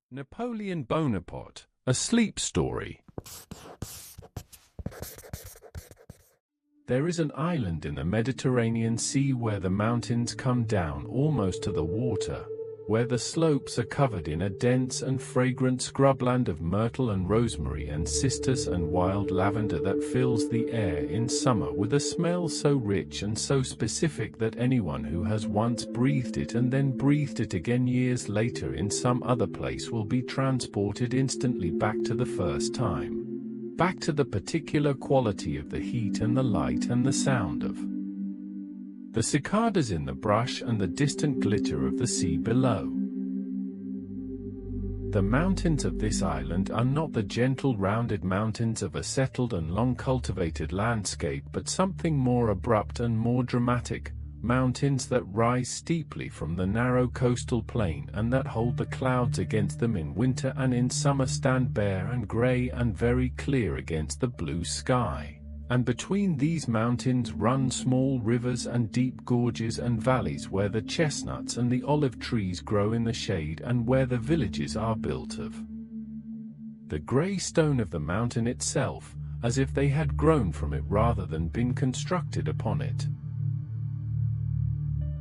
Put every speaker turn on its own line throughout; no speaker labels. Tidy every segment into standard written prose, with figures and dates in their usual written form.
Napoleon Bonaparte, a sleep story. There is an island in the Mediterranean Sea where the mountains come down almost to the water, where the slopes are covered in a dense and fragrant scrubland of myrtle and rosemary and cistus and wild lavender that fills the air in summer with a smell so rich and so specific that anyone who has once breathed it and then breathed it again years later in some other place will be transported instantly back to the first time. Back to the particular quality of the heat and the light and the sound of the cicadas in the brush and the distant glitter of the sea below. The mountains of this island are not the gentle rounded mountains of a settled and long-cultivated landscape, but something more abrupt and more dramatic, mountains that rise steeply from the narrow coastal plain and that hold the clouds against them in winter and in summer stand bare and grey and very clear against the blue sky. And between these mountains run small rivers and deep gorges and valleys where the chestnuts and the olive trees grow in the shade and where the villages are built of the grey stone of the mountain itself, as if they had grown from it rather than been constructed upon it.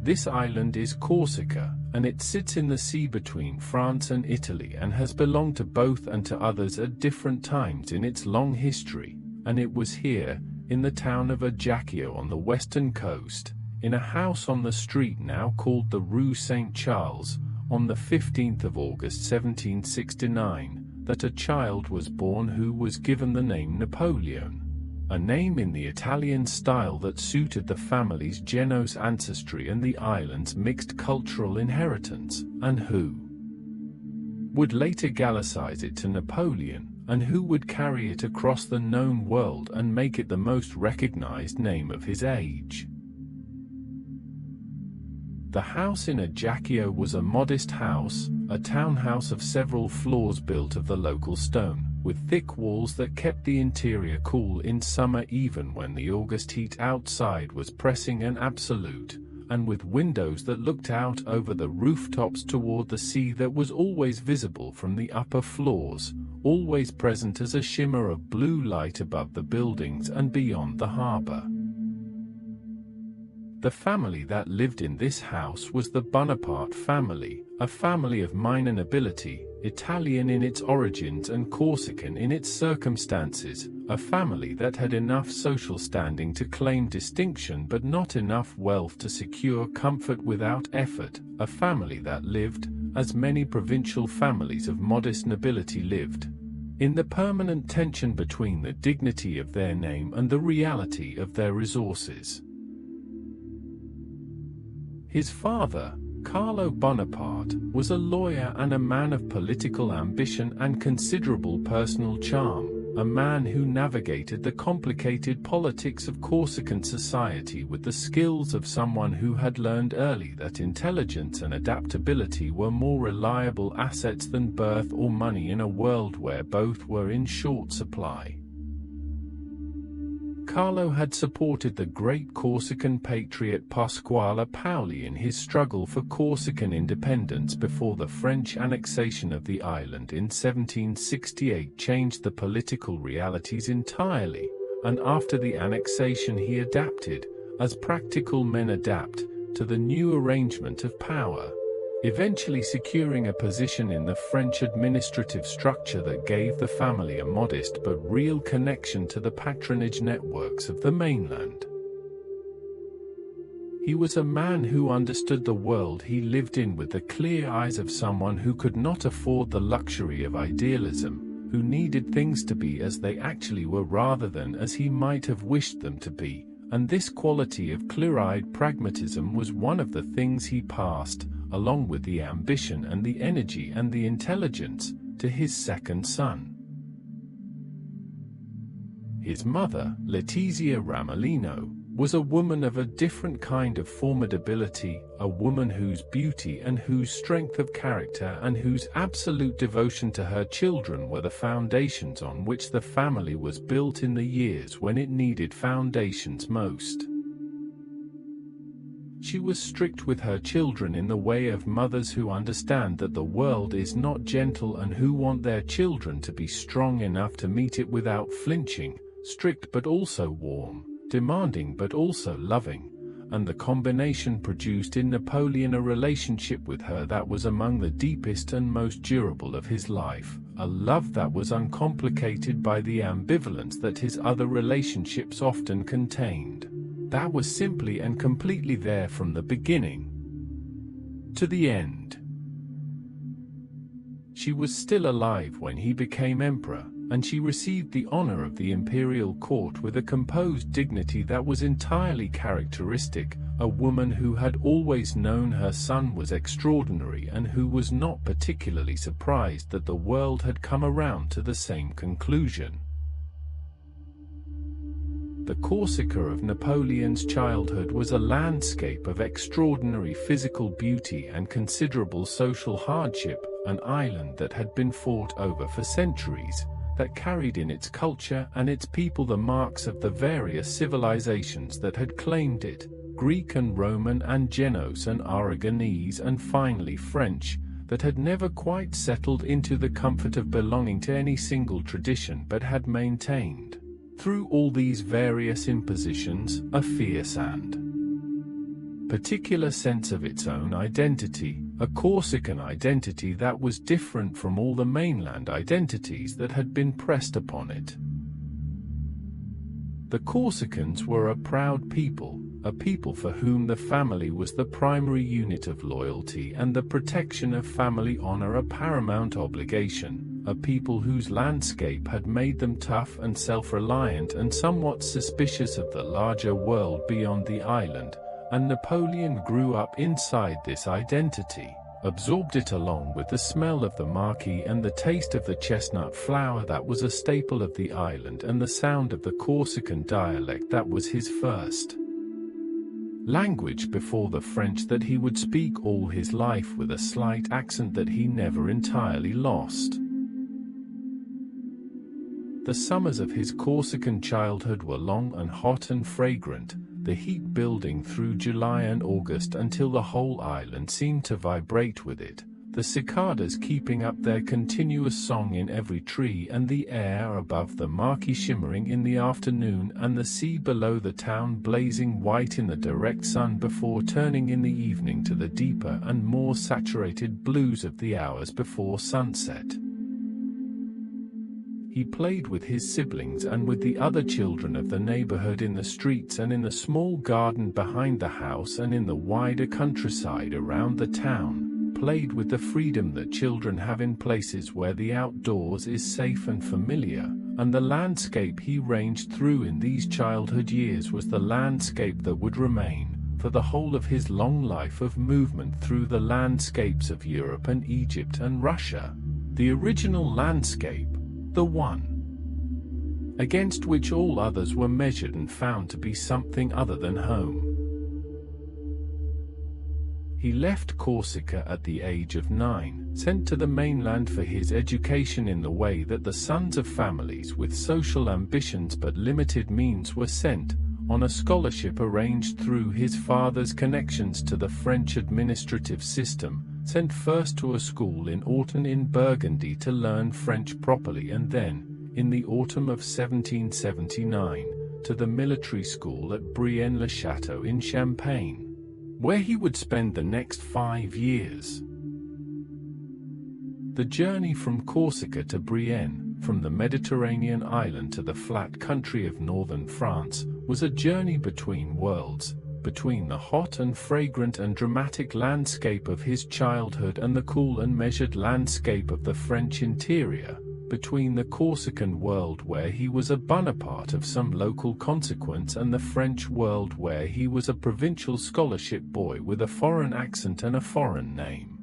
This island is Corsica, and it sits in the sea between France and Italy and has belonged to both and to others at different times in its long history. And it was here, in the town of Ajaccio on the western coast, in a house on the street now called the Rue St. Charles, on the 15th of August 1769, that a child was born who was given the name Napoleon, a name in the Italian style that suited the family's Genoese ancestry and the island's mixed cultural inheritance, and who would later Gallicize it to Napoleon, and who would carry it across the known world and make it the most recognized name of his age. The house in Ajaccio was a modest house, a townhouse of several floors built of the local stone, with thick walls that kept the interior cool in summer even when the August heat outside was pressing and absolute, and with windows that looked out over the rooftops toward the sea that was always visible from the upper floors, always present as a shimmer of blue light above the buildings and beyond the harbor. The family that lived in this house was the Bonaparte family, a family of minor nobility, Italian in its origins and Corsican in its circumstances, a family that had enough social standing to claim distinction but not enough wealth to secure comfort without effort, a family that lived, as many provincial families of modest nobility lived, in the permanent tension between the dignity of their name and the reality of their resources. His father, Carlo Bonaparte, was a lawyer and a man of political ambition and considerable personal charm, a man who navigated the complicated politics of Corsican society with the skills of someone who had learned early that intelligence and adaptability were more reliable assets than birth or money in a world where both were in short supply. Carlo had supported the great Corsican patriot Pasquale Paoli in his struggle for Corsican independence before the French annexation of the island in 1768 changed the political realities entirely, and after the annexation he adapted, as practical men adapt, to the new arrangement of power, eventually securing a position in the French administrative structure that gave the family a modest but real connection to the patronage networks of the mainland. He was a man who understood the world he lived in with the clear eyes of someone who could not afford the luxury of idealism, who needed things to be as they actually were rather than as he might have wished them to be, and this quality of clear-eyed pragmatism was one of the things he passed, along with the ambition and the energy and the intelligence, to his second son. His mother, Letizia Ramolino, was a woman of a different kind of formidability, a woman whose beauty and whose strength of character and whose absolute devotion to her children were the foundations on which the family was built in the years when it needed foundations most. She was strict with her children in the way of mothers who understand that the world is not gentle and who want their children to be strong enough to meet it without flinching, strict but also warm, demanding but also loving, and the combination produced in Napoleon a relationship with her that was among the deepest and most durable of his life, a love that was uncomplicated by the ambivalence that his other relationships often contained. That was simply and completely there from the beginning to the end. She was still alive when he became emperor, and she received the honor of the imperial court with a composed dignity that was entirely characteristic, a woman who had always known her son was extraordinary and who was not particularly surprised that the world had come around to the same conclusion. The Corsica of Napoleon's childhood was a landscape of extraordinary physical beauty and considerable social hardship, an island that had been fought over for centuries, that carried in its culture and its people the marks of the various civilizations that had claimed it, Greek and Roman and Genoese and Aragonese and finally French, that had never quite settled into the comfort of belonging to any single tradition but had maintained, through all these various impositions, a fierce and particular sense of its own identity, a Corsican identity that was different from all the mainland identities that had been pressed upon it. The Corsicans were a proud people, a people for whom the family was the primary unit of loyalty and the protection of family honor a paramount obligation, a people whose landscape had made them tough and self-reliant and somewhat suspicious of the larger world beyond the island, and Napoleon grew up inside this identity, absorbed it along with the smell of the marquis and the taste of the chestnut flower that was a staple of the island and the sound of the Corsican dialect that was his first language before the French that he would speak all his life with a slight accent that he never entirely lost. The summers of his Corsican childhood were long and hot and fragrant, the heat building through July and August until the whole island seemed to vibrate with it, the cicadas keeping up their continuous song in every tree and the air above the marquee shimmering in the afternoon and the sea below the town blazing white in the direct sun before turning in the evening to the deeper and more saturated blues of the hours before sunset. He played with his siblings and with the other children of the neighborhood in the streets and in the small garden behind the house and in the wider countryside around the town, played with the freedom that children have in places where the outdoors is safe and familiar, and the landscape he ranged through in these childhood years was the landscape that would remain, for the whole of his long life of movement through the landscapes of Europe and Egypt and Russia, the original landscape, the one against which all others were measured and found to be something other than home. He left Corsica at the age of 9, sent to the mainland for his education in the way that the sons of families with social ambitions but limited means were sent, on a scholarship arranged through his father's connections to the French administrative system, sent first to a school in Autun in Burgundy to learn French properly and then, in the autumn of 1779, to the military school at Brienne-le-Château in Champagne, where he would spend the next 5 years. The journey from Corsica to Brienne, from the Mediterranean island to the flat country of northern France, was a journey between worlds, between the hot and fragrant and dramatic landscape of his childhood and the cool and measured landscape of the French interior, between the Corsican world where he was a Bonaparte of some local consequence and the French world where he was a provincial scholarship boy with a foreign accent and a foreign name.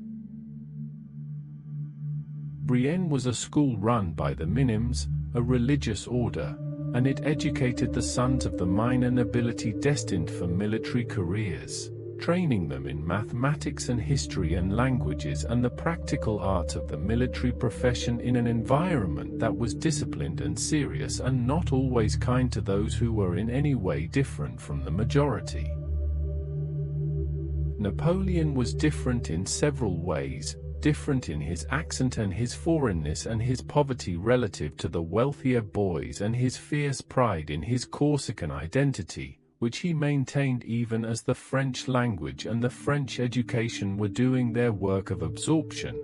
Brienne was a school run by the Minims, a religious order, and it educated the sons of the minor nobility destined for military careers, training them in mathematics and history and languages and the practical arts of the military profession in an environment that was disciplined and serious and not always kind to those who were in any way different from the majority. Napoleon was different in several ways, different in his accent and his foreignness and his poverty relative to the wealthier boys, and his fierce pride in his Corsican identity, which he maintained even as the French language and the French education were doing their work of absorption,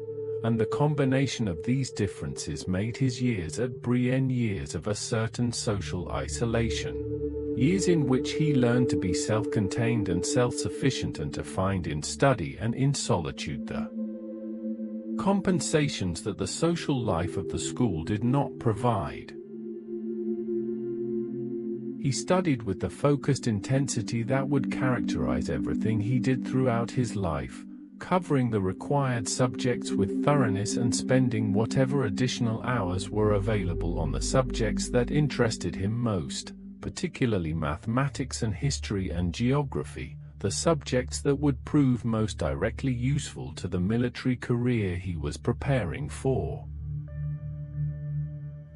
and the combination of these differences made his years at Brienne years of a certain social isolation, years in which he learned to be self-contained and self-sufficient and to find in study and in solitude the compensations that the social life of the school did not provide. He studied with the focused intensity that would characterize everything he did throughout his life, covering the required subjects with thoroughness and spending whatever additional hours were available on the subjects that interested him most, particularly mathematics and history and geography, the subjects that would prove most directly useful to the military career he was preparing for.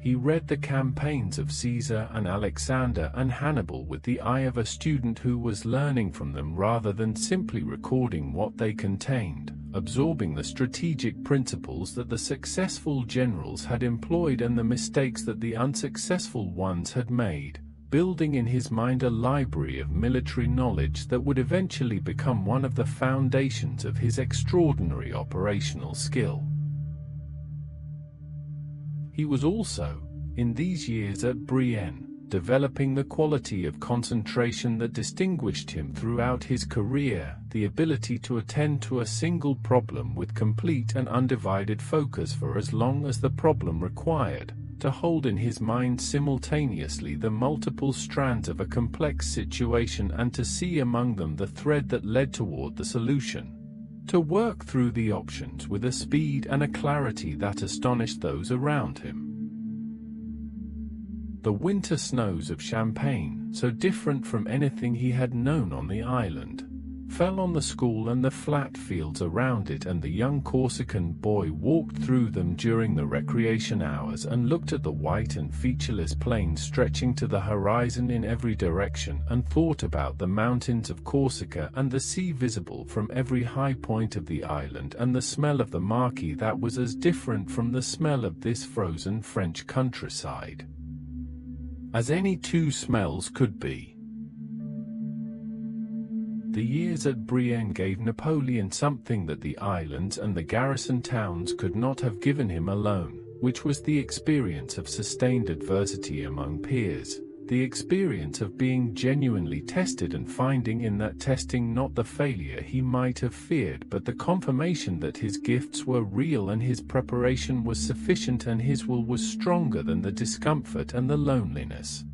He read the campaigns of Caesar and Alexander and Hannibal with the eye of a student who was learning from them rather than simply recording what they contained, absorbing the strategic principles that the successful generals had employed and the mistakes that the unsuccessful ones had made, building in his mind a library of military knowledge that would eventually become one of the foundations of his extraordinary operational skill. He was also, in these years at Brienne, developing the quality of concentration that distinguished him throughout his career, the ability to attend to a single problem with complete and undivided focus for as long as the problem required, to hold in his mind simultaneously the multiple strands of a complex situation and to see among them the thread that led toward the solution, to work through the options with a speed and a clarity that astonished those around him. The winter snows of Champagne, so different from anything he had known on the island, fell on the school and the flat fields around it, and the young Corsican boy walked through them during the recreation hours and looked at the white and featureless plain stretching to the horizon in every direction, and thought about the mountains of Corsica and the sea visible from every high point of the island, and the smell of the marquee that was as different from the smell of this frozen French countryside as any two smells could be. The years at Brienne gave Napoleon something that the islands and the garrison towns could not have given him alone, which was the experience of sustained adversity among peers, the experience of being genuinely tested and finding in that testing not the failure he might have feared but the confirmation that his gifts were real and his preparation was sufficient and his will was stronger than the discomfort and the loneliness.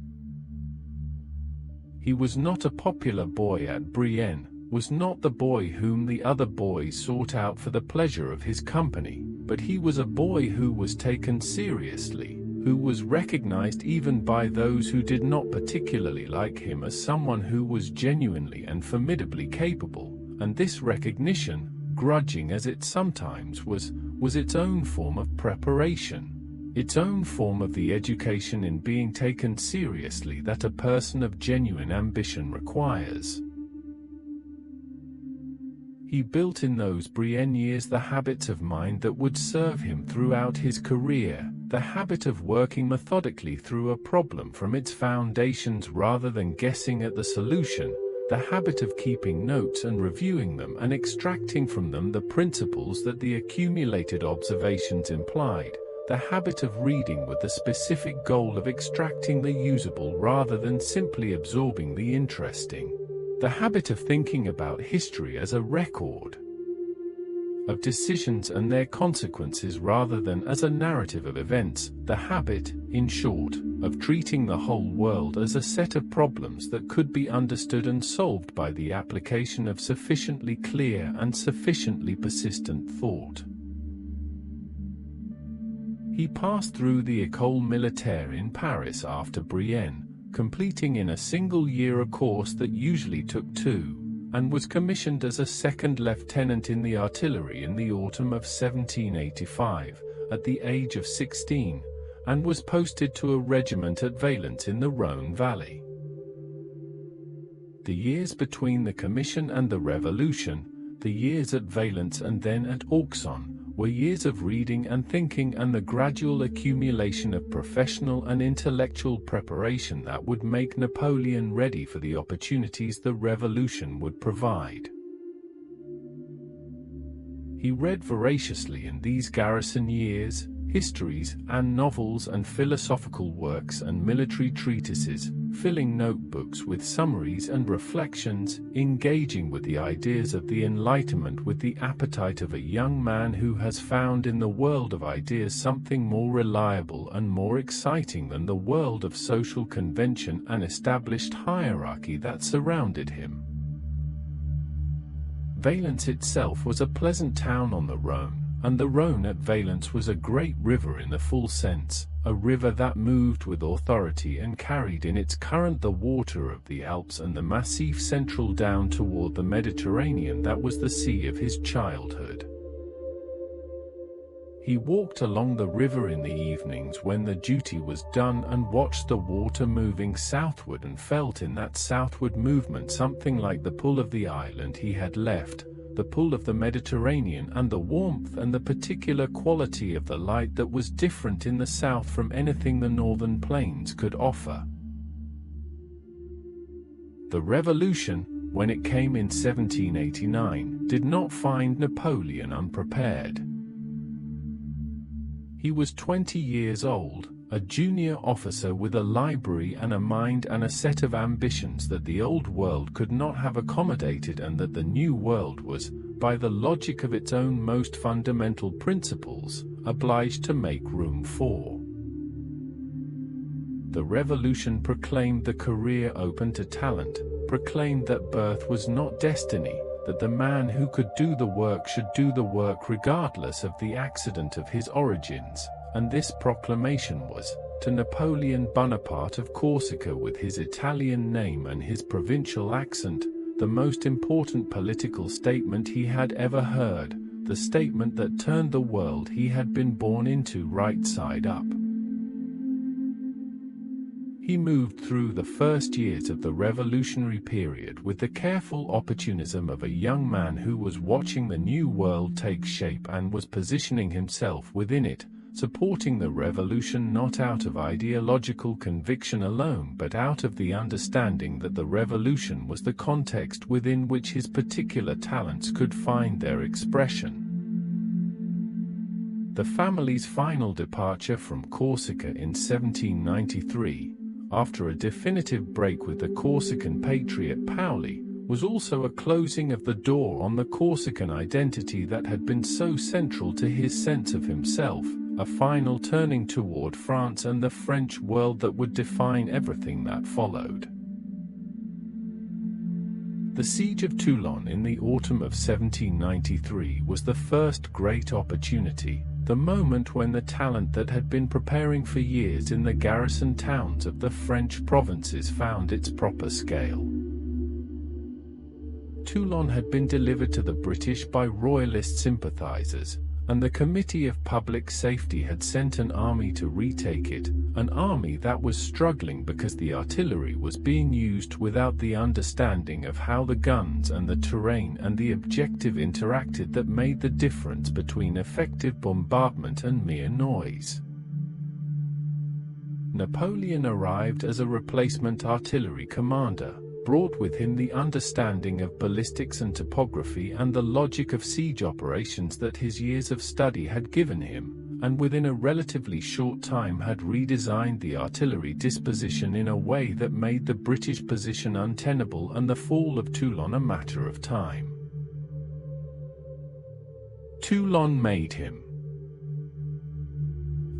He was not a popular boy at Brienne, was not the boy whom the other boys sought out for the pleasure of his company, but he was a boy who was taken seriously, who was recognized even by those who did not particularly like him as someone who was genuinely and formidably capable, and this recognition, grudging as it sometimes was its own form of preparation. Its own form of the education in being taken seriously that a person of genuine ambition requires. He built in those Brienne years the habits of mind that would serve him throughout his career, the habit of working methodically through a problem from its foundations rather than guessing at the solution, the habit of keeping notes and reviewing them and extracting from them the principles that the accumulated observations implied, the habit of reading with the specific goal of extracting the usable rather than simply absorbing the interesting, the habit of thinking about history as a record of decisions and their consequences rather than as a narrative of events, the habit, in short, of treating the whole world as a set of problems that could be understood and solved by the application of sufficiently clear and sufficiently persistent thought. He passed through the École Militaire in Paris after Brienne, completing in a single year a course that usually took 2, and was commissioned as a second lieutenant in the artillery in the autumn of 1785, at the age of 16, and was posted to a regiment at Valence in the Rhône Valley. The years between the commission and the Revolution, The years at Valence and then at Auxonne were years of reading and thinking and the gradual accumulation of professional and intellectual preparation that would make Napoleon ready for the opportunities the revolution would provide. He read voraciously in these garrison years, histories and novels and philosophical works and military treatises, filling notebooks with summaries and reflections, engaging with the ideas of the Enlightenment with the appetite of a young man who has found in the world of ideas something more reliable and more exciting than the world of social convention and established hierarchy that surrounded him. Valence itself was a pleasant town on the Rhone, and the Rhone at Valence was a great river in the full sense, a river that moved with authority and carried in its current the water of the Alps and the Massif Central down toward the Mediterranean that was the sea of his childhood. He walked along the river in the evenings when the duty was done and watched the water moving southward and felt in that southward movement something like the pull of the island he had left, the pull of the Mediterranean and the warmth and the particular quality of the light that was different in the south from anything the northern plains could offer. The revolution, when it came in 1789, did not find Napoleon unprepared. He was 20 years old, a junior officer with a library and a mind and a set of ambitions that the old world could not have accommodated and that the new world was, by the logic of its own most fundamental principles, obliged to make room for. The revolution proclaimed the career open to talent, proclaimed that birth was not destiny, that the man who could do the work should do the work regardless of the accident of his origins, and this proclamation was, to Napoleon Bonaparte of Corsica with his Italian name and his provincial accent, the most important political statement he had ever heard, the statement that turned the world he had been born into right side up. He moved through the first years of the revolutionary period with the careful opportunism of a young man who was watching the new world take shape and was positioning himself within it, supporting the revolution not out of ideological conviction alone but out of the understanding that the revolution was the context within which his particular talents could find their expression. The family's final departure from Corsica in 1793, after a definitive break with the Corsican patriot Paoli, was also a closing of the door on the Corsican identity that had been so central to his sense of himself, a final turning toward France and the French world that would define everything that followed. The siege of Toulon in the autumn of 1793 was the first great opportunity, the moment when the talent that had been preparing for years in the garrison towns of the French provinces found its proper scale. Toulon had been delivered to the British by royalist sympathizers, and the Committee of Public Safety had sent an army to retake it, an army that was struggling because the artillery was being used without the understanding of how the guns and the terrain and the objective interacted that made the difference between effective bombardment and mere noise. Napoleon arrived as a replacement artillery commander, brought with him the understanding of ballistics and topography and the logic of siege operations that his years of study had given him, and within a relatively short time had redesigned the artillery disposition in a way that made the British position untenable and the fall of Toulon a matter of time. Toulon made him.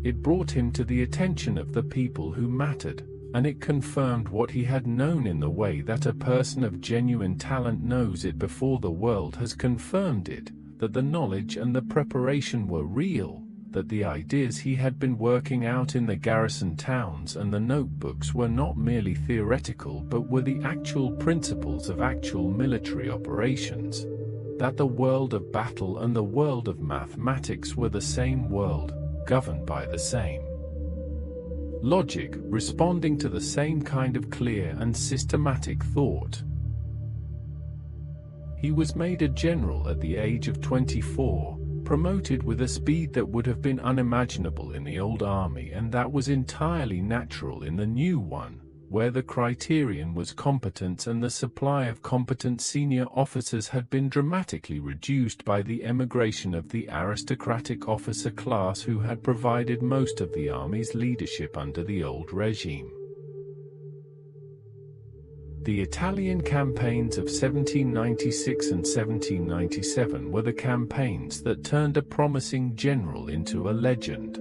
It brought him to the attention of the people who mattered, and it confirmed what he had known in the way that a person of genuine talent knows it before the world has confirmed it, that the knowledge and the preparation were real, that the ideas he had been working out in the garrison towns and the notebooks were not merely theoretical but were the actual principles of actual military operations, that the world of battle and the world of mathematics were the same world, governed by the same logic, responding to the same kind of clear and systematic thought. He was made a general at the age of 24, promoted with a speed that would have been unimaginable in the old army, and that was entirely natural in the new one, where the criterion was competence, and the supply of competent senior officers had been dramatically reduced by the emigration of the aristocratic officer class who had provided most of the army's leadership under the old regime. The Italian campaigns of 1796 and 1797 were the campaigns that turned a promising general into a legend.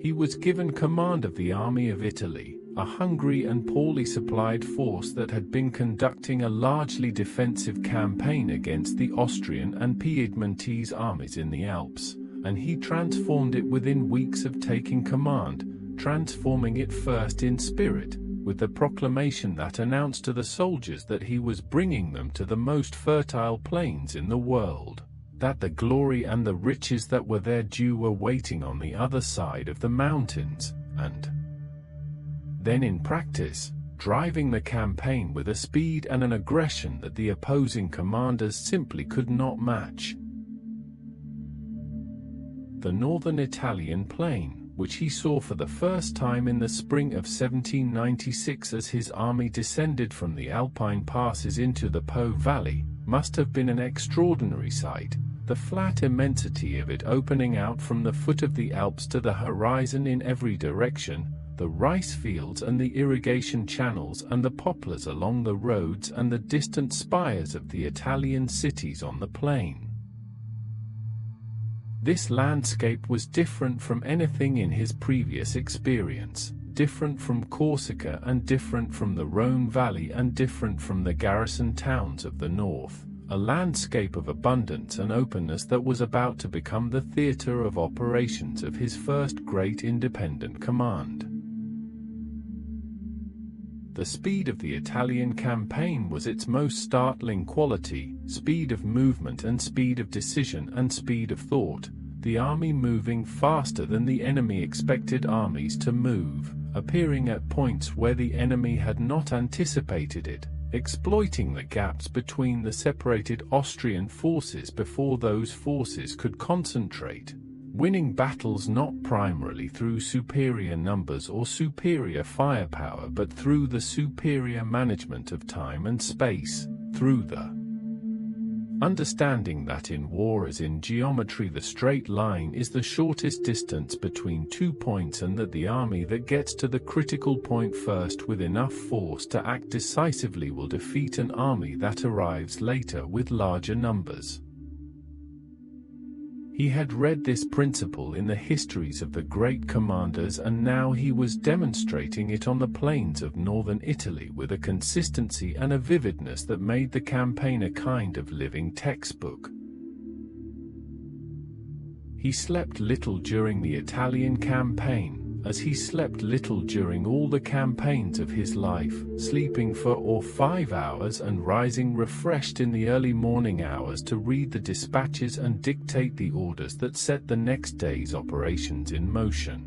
He was given command of the Army of Italy, a hungry and poorly supplied force that had been conducting a largely defensive campaign against the Austrian and Piedmontese armies in the Alps, and he transformed it within weeks of taking command, transforming it first in spirit, with the proclamation that announced to the soldiers that he was bringing them to the most fertile plains in the world, that the glory and the riches that were their due were waiting on the other side of the mountains, and then in practice, driving the campaign with a speed and an aggression that the opposing commanders simply could not match. The northern Italian plain, which he saw for the first time in the spring of 1796 as his army descended from the Alpine passes into the Po Valley, must have been an extraordinary sight, the flat immensity of it opening out from the foot of the Alps to the horizon in every direction, the rice fields and the irrigation channels and the poplars along the roads and the distant spires of the Italian cities on the plain. This landscape was different from anything in his previous experience, different from Corsica and different from the Rhone Valley and different from the garrison towns of the north, a landscape of abundance and openness that was about to become the theater of operations of his first great independent command. The speed of the Italian campaign was its most startling quality, speed of movement and speed of decision and speed of thought, the army moving faster than the enemy expected armies to move, appearing at points where the enemy had not anticipated it, exploiting the gaps between the separated Austrian forces before those forces could concentrate, winning battles not primarily through superior numbers or superior firepower but through the superior management of time and space, through the understanding that in war as in geometry the straight line is the shortest distance between 2 points, and that the army that gets to the critical point first with enough force to act decisively will defeat an army that arrives later with larger numbers. He had read this principle in the histories of the great commanders, and now he was demonstrating it on the plains of northern Italy with a consistency and a vividness that made the campaign a kind of living textbook. He slept little during the Italian campaign, as he slept little during all the campaigns of his life, sleeping 4 or 5 hours and rising refreshed in the early morning hours to read the dispatches and dictate the orders that set the next day's operations in motion.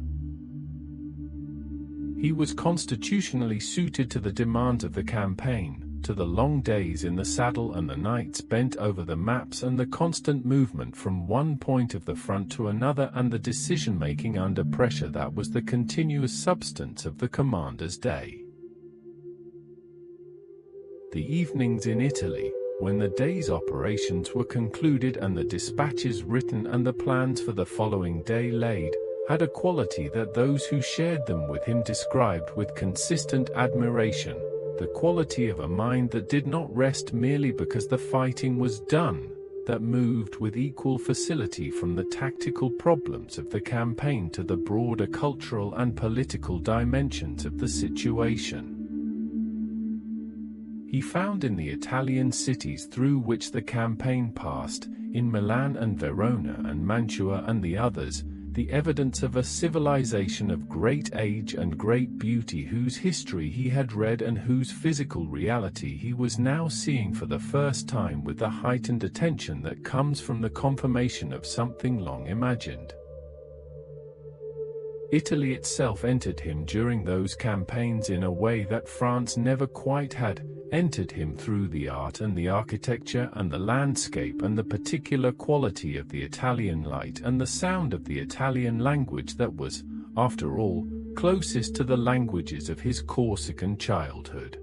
He was constitutionally suited to the demands of the campaign, to the long days in the saddle and the nights bent over the maps and the constant movement from one point of the front to another and the decision-making under pressure that was the continuous substance of the commander's day. The evenings in Italy, when the day's operations were concluded and the dispatches written and the plans for the following day laid, had a quality that those who shared them with him described with consistent admiration, the quality of a mind that did not rest merely because the fighting was done, that moved with equal facility from the tactical problems of the campaign to the broader cultural and political dimensions of the situation. He found in the Italian cities through which the campaign passed, in Milan and Verona and Mantua and the others, the evidence of a civilization of great age and great beauty whose history he had read and whose physical reality he was now seeing for the first time with the heightened attention that comes from the confirmation of something long imagined. Italy itself entered him during those campaigns in a way that France never quite had, entered him through the art and the architecture and the landscape and the particular quality of the Italian light and the sound of the Italian language that was, after all, closest to the languages of his Corsican childhood.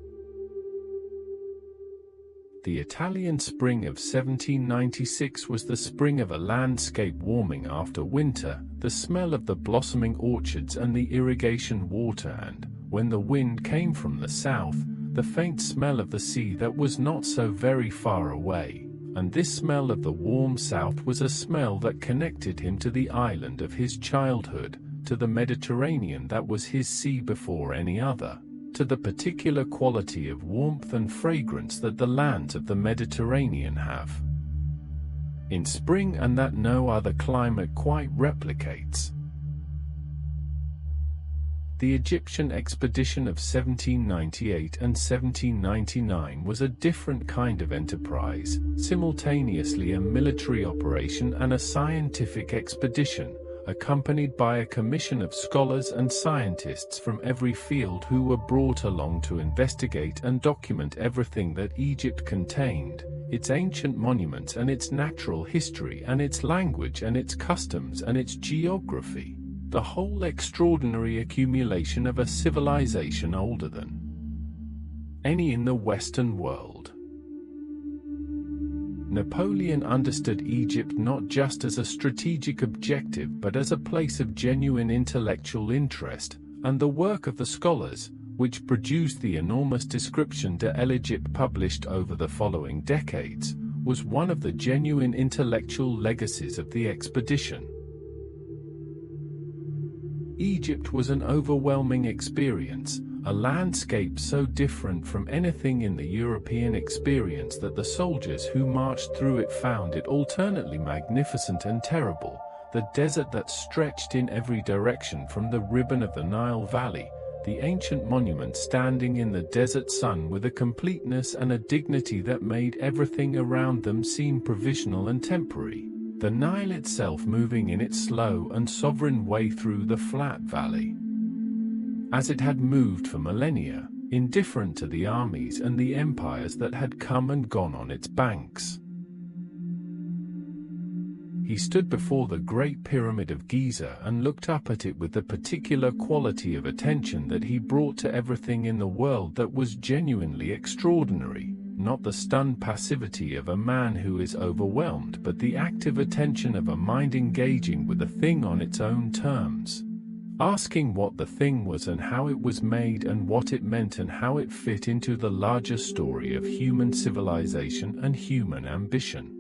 The Italian spring of 1796 was the spring of a landscape warming after winter, the smell of the blossoming orchards and the irrigation water, and, when the wind came from the south, the faint smell of the sea that was not so very far away. And this smell of the warm south was a smell that connected him to the island of his childhood, to the Mediterranean that was his sea before any other, to the particular quality of warmth and fragrance that the lands of the Mediterranean have in spring and that no other climate quite replicates. The Egyptian expedition of 1798 and 1799 was a different kind of enterprise, simultaneously a military operation and a scientific expedition, accompanied by a commission of scholars and scientists from every field who were brought along to investigate and document everything that Egypt contained, its ancient monuments and its natural history and its language and its customs and its geography, the whole extraordinary accumulation of a civilization older than any in the Western world. Napoleon understood Egypt not just as a strategic objective but as a place of genuine intellectual interest, and the work of the scholars, which produced the enormous description de l'Egypte published over the following decades, was one of the genuine intellectual legacies of the expedition. Egypt was an overwhelming experience, a landscape so different from anything in the European experience that the soldiers who marched through it found it alternately magnificent and terrible, the desert that stretched in every direction from the ribbon of the Nile Valley, the ancient monument standing in the desert sun with a completeness and a dignity that made everything around them seem provisional and temporary, the Nile itself moving in its slow and sovereign way through the flat valley, as it had moved for millennia, indifferent to the armies and the empires that had come and gone on its banks. He stood before the Great Pyramid of Giza and looked up at it with the particular quality of attention that he brought to everything in the world that was genuinely extraordinary, not the stunned passivity of a man who is overwhelmed, but the active attention of a mind engaging with a thing on its own terms, asking what the thing was and how it was made and what it meant and how it fit into the larger story of human civilization and human ambition.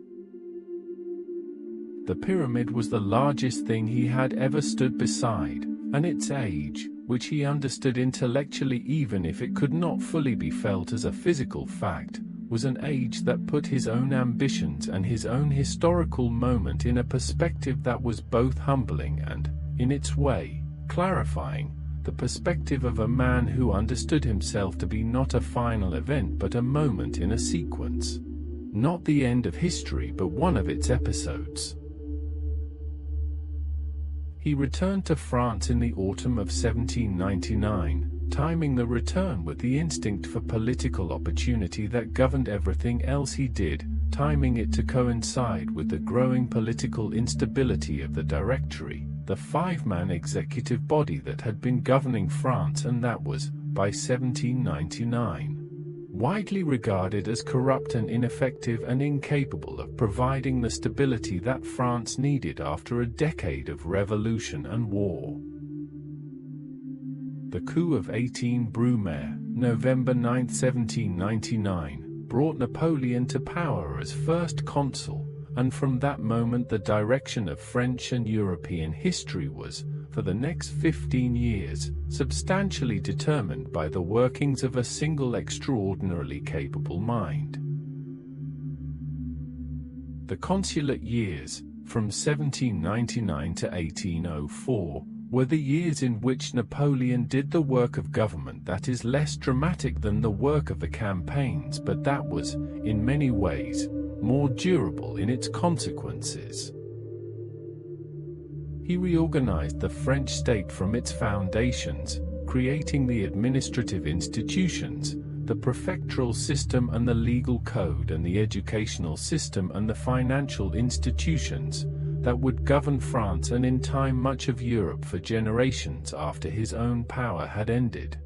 The pyramid was the largest thing he had ever stood beside, and its age, which he understood intellectually even if it could not fully be felt as a physical fact, was an age that put his own ambitions and his own historical moment in a perspective that was both humbling and, in its way, clarifying, the perspective of a man who understood himself to be not a final event but a moment in a sequence, not the end of history but one of its episodes. He returned to France in the autumn of 1799, timing the return with the instinct for political opportunity that governed everything else he did, timing it to coincide with the growing political instability of the Directory, the five-man executive body that had been governing France and that was, by 1799, widely regarded as corrupt and ineffective and incapable of providing the stability that France needed after a decade of revolution and war. The coup of 18 Brumaire, November 9, 1799, brought Napoleon to power as first consul, and from that moment the direction of French and European history was, for the next 15 years, substantially determined by the workings of a single extraordinarily capable mind. The consulate years, from 1799 to 1804, were the years in which Napoleon did the work of government that is less dramatic than the work of the campaigns, but that was, in many ways, more durable in its consequences. He reorganized the French state from its foundations, creating the administrative institutions, the prefectural system and the legal code and the educational system and the financial institutions that would govern France and in time much of Europe for generations after his own power had ended.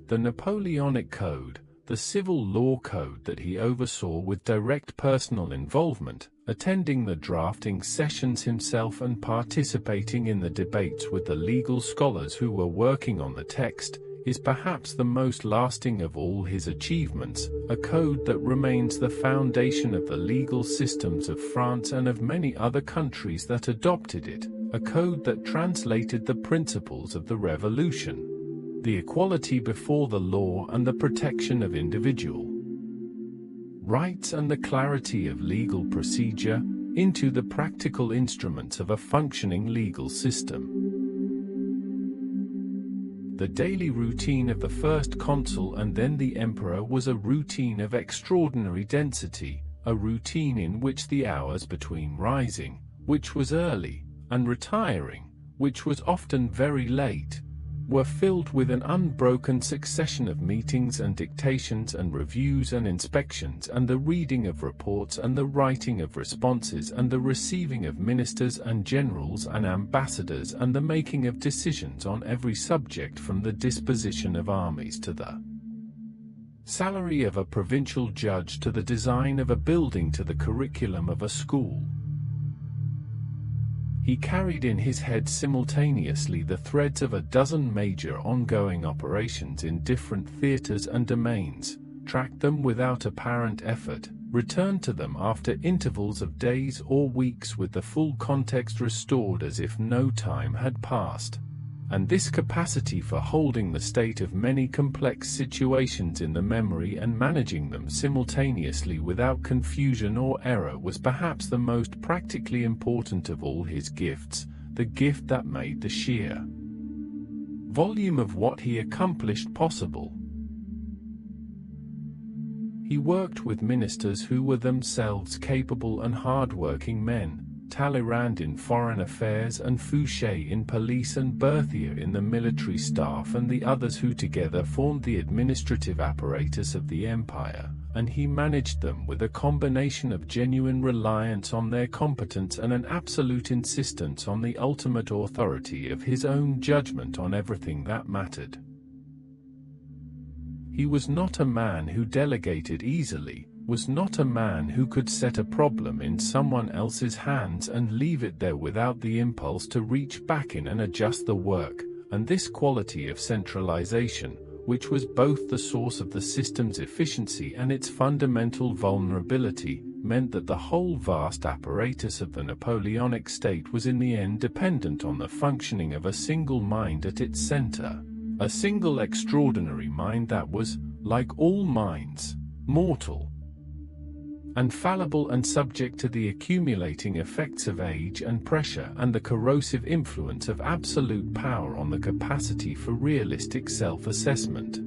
The Napoleonic Code, the civil law code that he oversaw with direct personal involvement, attending the drafting sessions himself and participating in the debates with the legal scholars who were working on the text, is perhaps the most lasting of all his achievements, a code that remains the foundation of the legal systems of France and of many other countries that adopted it, a code that translated the principles of the Revolution, the equality before the law and the protection of individual rights and the clarity of legal procedure, into the practical instruments of a functioning legal system. The daily routine of the first consul and then the emperor was a routine of extraordinary density, a routine in which the hours between rising, which was early, and retiring, which was often very late, were filled with an unbroken succession of meetings and dictations and reviews and inspections and the reading of reports and the writing of responses and the receiving of ministers and generals and ambassadors and the making of decisions on every subject from the disposition of armies to the salary of a provincial judge to the design of a building to the curriculum of a school. He carried in his head simultaneously the threads of a dozen major ongoing operations in different theaters and domains, tracked them without apparent effort, returned to them after intervals of days or weeks with the full context restored as if no time had passed. And this capacity for holding the state of many complex situations in the memory and managing them simultaneously without confusion or error was perhaps the most practically important of all his gifts, the gift that made the sheer volume of what he accomplished possible. He worked with ministers who were themselves capable and hard-working men, Talleyrand in foreign affairs and Fouché in police and Berthier in the military staff and the others who together formed the administrative apparatus of the empire, and he managed them with a combination of genuine reliance on their competence and an absolute insistence on the ultimate authority of his own judgment on everything that mattered. He was not a man who delegated easily, was not a man who could set a problem in someone else's hands and leave it there without the impulse to reach back in and adjust the work, and this quality of centralization, which was both the source of the system's efficiency and its fundamental vulnerability, meant that the whole vast apparatus of the Napoleonic state was in the end dependent on the functioning of a single mind at its center, a single extraordinary mind that was, like all minds, mortal and fallible and subject to the accumulating effects of age and pressure and the corrosive influence of absolute power on the capacity for realistic self-assessment.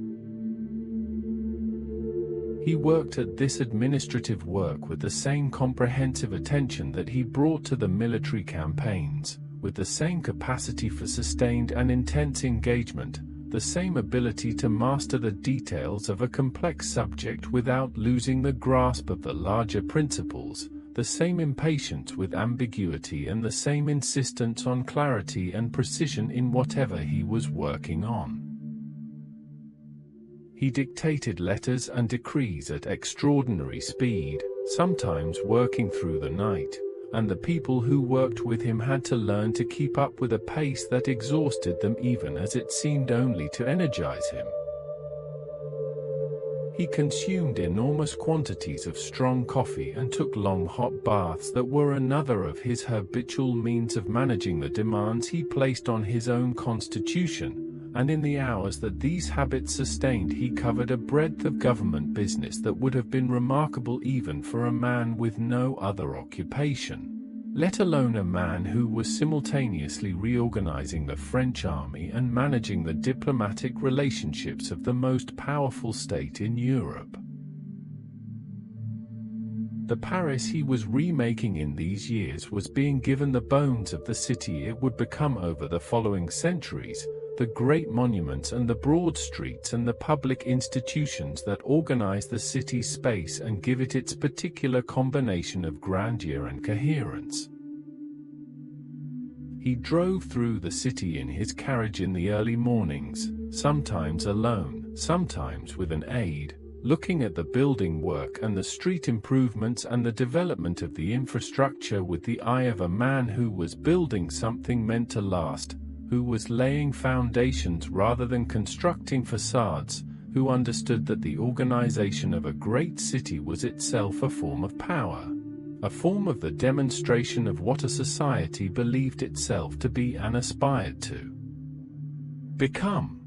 He worked at this administrative work with the same comprehensive attention that he brought to the military campaigns, with the same capacity for sustained and intense engagement, the same ability to master the details of a complex subject without losing the grasp of the larger principles, the same impatience with ambiguity and the same insistence on clarity and precision in whatever he was working on. He dictated letters and decrees at extraordinary speed, sometimes working through the night, and the people who worked with him had to learn to keep up with a pace that exhausted them even as it seemed only to energize him. He consumed enormous quantities of strong coffee and took long hot baths that were another of his habitual means of managing the demands he placed on his own constitution, and in the hours that these habits sustained he covered a breadth of government business that would have been remarkable even for a man with no other occupation, let alone a man who was simultaneously reorganizing the French army and managing the diplomatic relationships of the most powerful state in Europe. The Paris he was remaking in these years was being given the bones of the city it would become over the following centuries, the great monuments and the broad streets and the public institutions that organize the city's space and give it its particular combination of grandeur and coherence. He drove through the city in his carriage in the early mornings, sometimes alone, sometimes with an aide, looking at the building work and the street improvements and the development of the infrastructure with the eye of a man who was building something meant to last, who was laying foundations rather than constructing facades, who understood that the organization of a great city was itself a form of power, a form of the demonstration of what a society believed itself to be and aspired to become.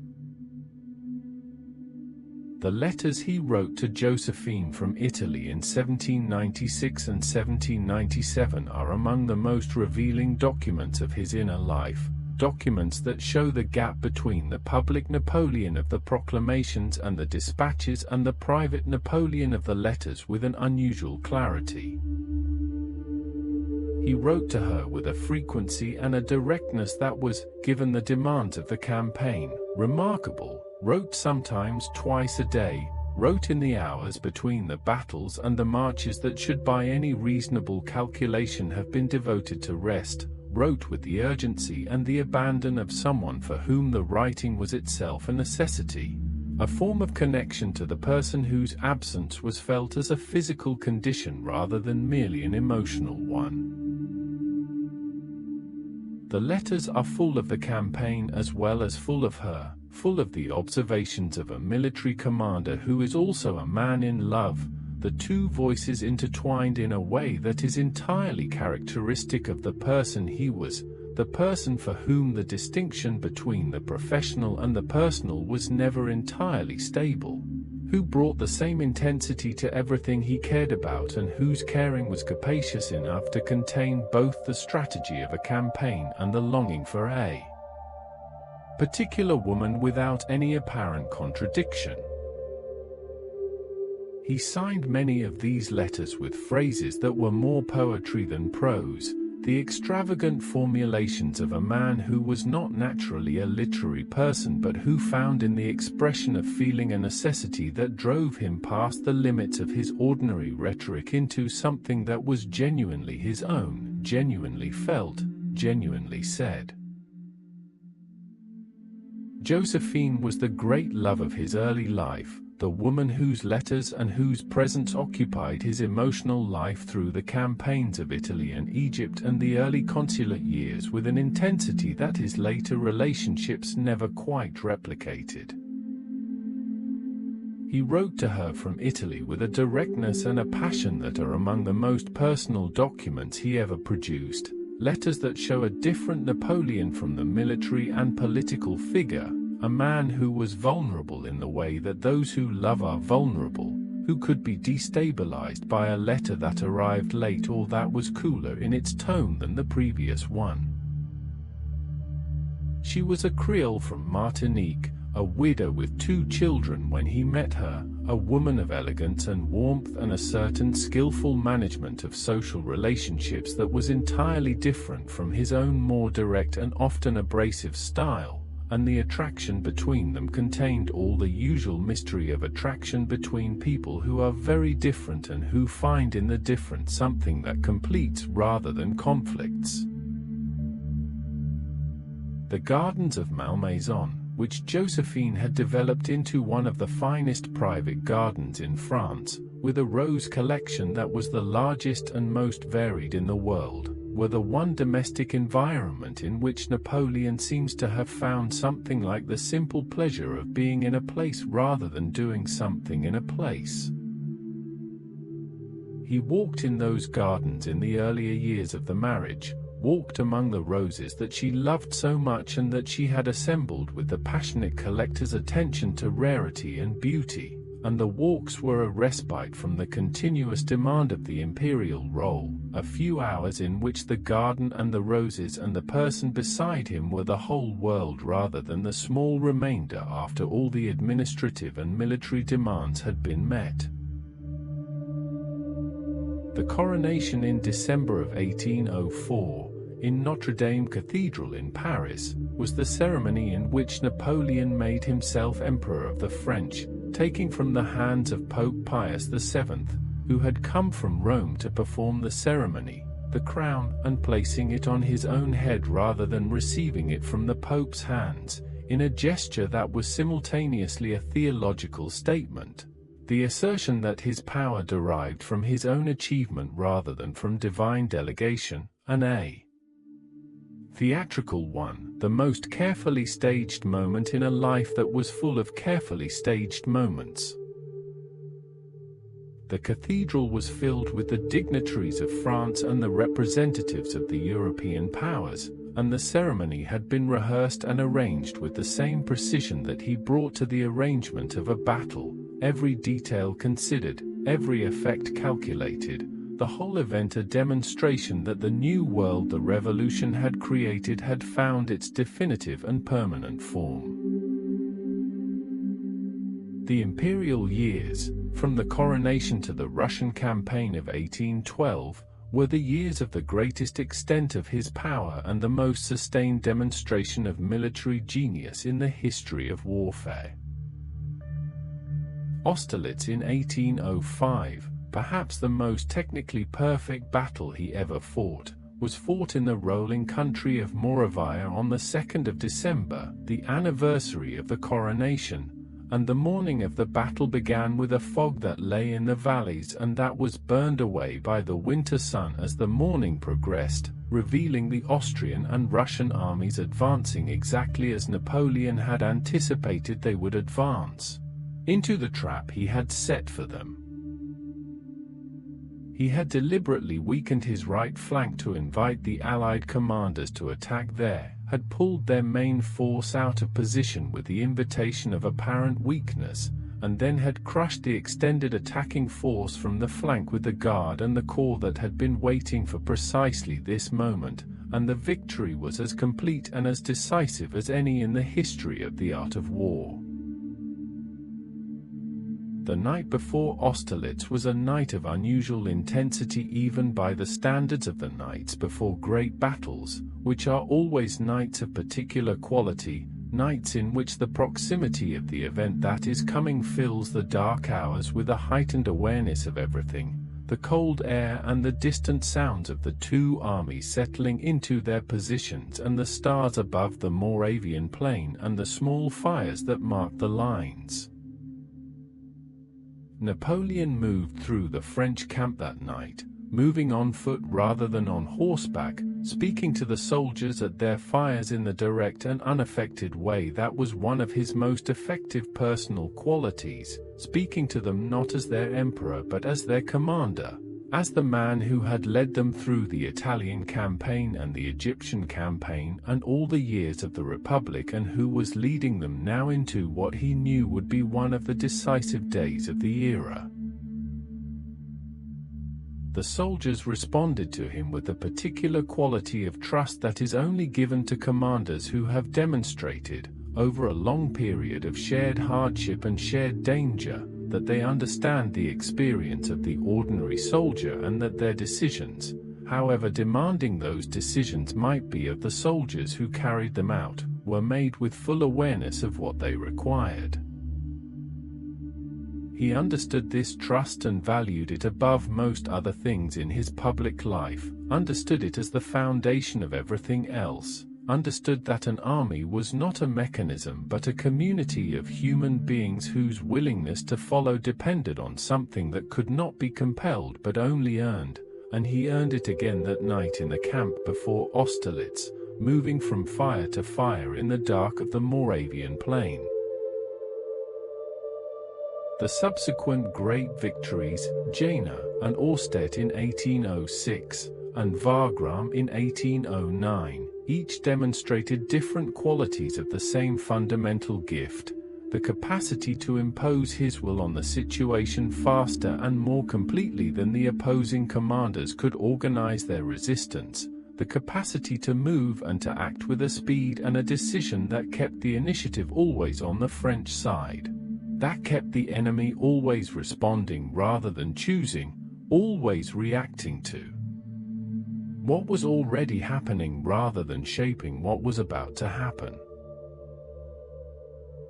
The letters he wrote to Josephine from Italy in 1796 and 1797 are among the most revealing documents of his inner life, documents that show the gap between the public Napoleon of the proclamations and the dispatches and the private Napoleon of the letters with an unusual clarity. He wrote to her with a frequency and a directness that was, given the demands of the campaign, remarkable, wrote sometimes twice a day, wrote in the hours between the battles and the marches that should by any reasonable calculation have been devoted to rest, wrote with the urgency and the abandon of someone for whom the writing was itself a necessity, a form of connection to the person whose absence was felt as a physical condition rather than merely an emotional one. The letters are full of the campaign as well as full of her, full of the observations of a military commander who is also a man in love, the two voices intertwined in a way that is entirely characteristic of the person he was, the person for whom the distinction between the professional and the personal was never entirely stable, who brought the same intensity to everything he cared about and whose caring was capacious enough to contain both the strategy of a campaign and the longing for a particular woman without any apparent contradiction. He signed many of these letters with phrases that were more poetry than prose, the extravagant formulations of a man who was not naturally a literary person but who found in the expression of feeling a necessity that drove him past the limits of his ordinary rhetoric into something that was genuinely his own, genuinely felt, genuinely said. Josephine was the great love of his early life, the woman whose letters and whose presence occupied his emotional life through the campaigns of Italy and Egypt and the early consulate years with an intensity that his later relationships never quite replicated. He wrote to her from Italy with a directness and a passion that are among the most personal documents he ever produced, letters that show a different Napoleon from the military and political figure, a man who was vulnerable in the way that those who love are vulnerable, who could be destabilized by a letter that arrived late or that was cooler in its tone than the previous one. She was a Creole from Martinique, a widow with 2 children when he met her, a woman of elegance and warmth and a certain skillful management of social relationships that was entirely different from his own more direct and often abrasive style, and the attraction between them contained all the usual mystery of attraction between people who are very different and who find in the different something that completes rather than conflicts. The gardens of Malmaison, which Josephine had developed into one of the finest private gardens in France, with a rose collection that was the largest and most varied in the world, were the one domestic environment in which Napoleon seems to have found something like the simple pleasure of being in a place rather than doing something in a place. He walked in those gardens in the earlier years of the marriage, walked among the roses that she loved so much and that she had assembled with the passionate collector's attention to rarity and beauty, and the walks were a respite from the continuous demand of the imperial role, a few hours in which the garden and the roses and the person beside him were the whole world rather than the small remainder after all the administrative and military demands had been met. The coronation in December of 1804, in Notre Dame Cathedral in Paris, was the ceremony in which Napoleon made himself Emperor of the French, taking from the hands of Pope Pius VII, who had come from Rome to perform the ceremony, the crown, and placing it on his own head rather than receiving it from the Pope's hands, in a gesture that was simultaneously a theological statement, the assertion that his power derived from his own achievement rather than from divine delegation, and a theatrical one, the most carefully staged moment in a life that was full of carefully staged moments. The cathedral was filled with the dignitaries of France and the representatives of the European powers, and the ceremony had been rehearsed and arranged with the same precision that he brought to the arrangement of a battle, every detail considered, every effect calculated, the whole event a demonstration that the new world the revolution had created had found its definitive and permanent form. The imperial years, from the coronation to the Russian campaign of 1812, were the years of the greatest extent of his power and the most sustained demonstration of military genius in the history of warfare. Austerlitz in 1805, perhaps the most technically perfect battle he ever fought, was fought in the rolling country of Moravia on the 2nd of December, the anniversary of the coronation, and the morning of the battle began with a fog that lay in the valleys and that was burned away by the winter sun as the morning progressed, revealing the Austrian and Russian armies advancing exactly as Napoleon had anticipated they would advance, into the trap he had set for them. He had deliberately weakened his right flank to invite the Allied commanders to attack there, had pulled their main force out of position with the invitation of apparent weakness, and then had crushed the extended attacking force from the flank with the Guard and the Corps that had been waiting for precisely this moment, and the victory was as complete and as decisive as any in the history of the art of war. The night before Austerlitz was a night of unusual intensity even by the standards of the nights before great battles, which are always nights of particular quality, nights in which the proximity of the event that is coming fills the dark hours with a heightened awareness of everything, the cold air and the distant sounds of the two armies settling into their positions and the stars above the Moravian plain and the small fires that mark the lines. Napoleon moved through the French camp that night, moving on foot rather than on horseback, speaking to the soldiers at their fires in the direct and unaffected way that was one of his most effective personal qualities, speaking to them not as their emperor but as their commander, as the man who had led them through the Italian campaign and the Egyptian campaign and all the years of the Republic and who was leading them now into what he knew would be one of the decisive days of the era. The soldiers responded to him with the particular quality of trust that is only given to commanders who have demonstrated, over a long period of shared hardship and shared danger, that they understand the experience of the ordinary soldier and that their decisions, however demanding those decisions might be of the soldiers who carried them out, were made with full awareness of what they required. He understood this trust and valued it above most other things in his public life, understood it as the foundation of everything else, understood that an army was not a mechanism but a community of human beings whose willingness to follow depended on something that could not be compelled but only earned, and he earned it again that night in the camp before Austerlitz, moving from fire to fire in the dark of the Moravian plain. The subsequent great victories, Jena and Austerlitz in 1806, and Wagram in 1809, each demonstrated different qualities of the same fundamental gift, the capacity to impose his will on the situation faster and more completely than the opposing commanders could organize their resistance, the capacity to move and to act with a speed and a decision that kept the initiative always on the French side, that kept the enemy always responding rather than choosing, always reacting to. what was already happening rather than shaping what was about to happen.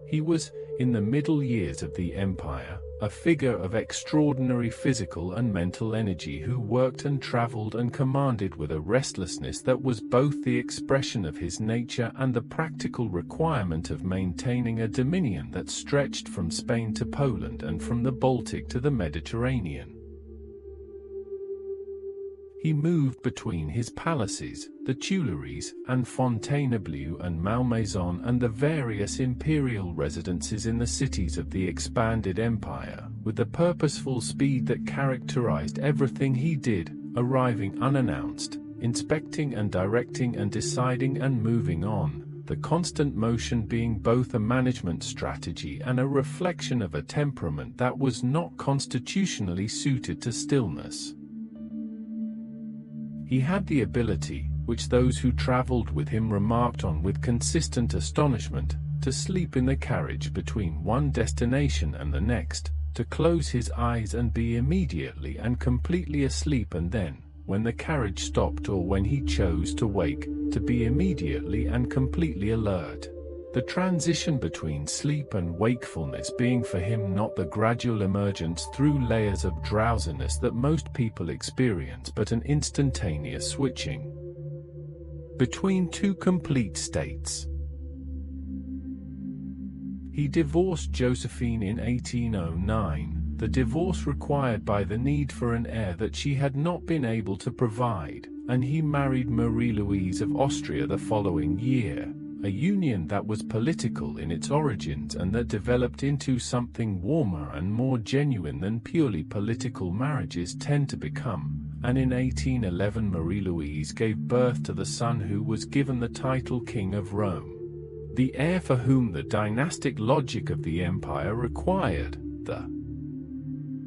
He was, in the middle years of the empire, a figure of extraordinary physical and mental energy who worked and traveled and commanded with a restlessness that was both the expression of his nature and the practical requirement of maintaining a dominion that stretched from Spain to Poland and from the Baltic to the Mediterranean. He moved between his palaces, the Tuileries and Fontainebleau and Malmaison, and the various imperial residences in the cities of the expanded empire, with the purposeful speed that characterized everything he did, arriving unannounced, inspecting and directing and deciding and moving on, the constant motion being both a management strategy and a reflection of a temperament that was not constitutionally suited to stillness. He had the ability, which those who traveled with him remarked on with consistent astonishment, to sleep in the carriage between one destination and the next, to close his eyes and be immediately and completely asleep, and then, when the carriage stopped or when he chose to wake, to be immediately and completely alert. The transition between sleep and wakefulness being for him not the gradual emergence through layers of drowsiness that most people experience, but an instantaneous switching between two complete states. He divorced Josephine in 1809, the divorce required by the need for an heir that she had not been able to provide, and he married Marie-Louise of Austria the following year. A union that was political in its origins and that developed into something warmer and more genuine than purely political marriages tend to become, and in 1811 Marie-Louise gave birth to the son who was given the title King of Rome, the heir for whom the dynastic logic of the empire required, the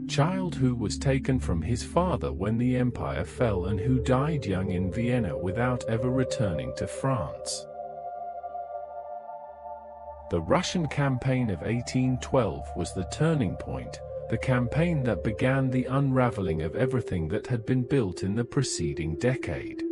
child who was taken from his father when the empire fell and who died young in Vienna without ever returning to France. The Russian campaign of 1812 was the turning point, the campaign that began the unraveling of everything that had been built in the preceding decade.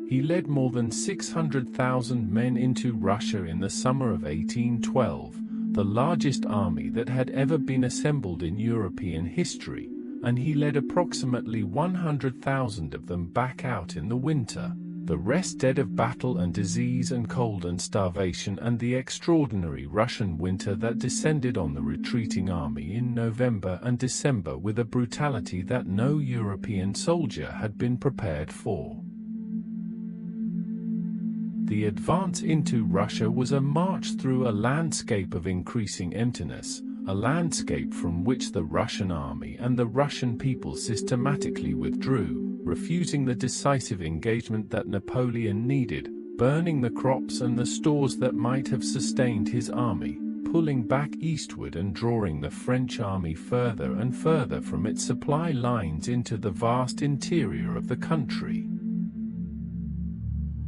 He led more than 600,000 men into Russia in the summer of 1812, the largest army that had ever been assembled in European history, and he led approximately 100,000 of them back out in the winter, the rest dead of battle and disease and cold and starvation and the extraordinary Russian winter that descended on the retreating army in November and December with a brutality that no European soldier had been prepared for. The advance into Russia was a march through a landscape of increasing emptiness, a landscape from which the Russian army and the Russian people systematically withdrew, refusing the decisive engagement that Napoleon needed, burning the crops and the stores that might have sustained his army, pulling back eastward and drawing the French army further and further from its supply lines into the vast interior of the country.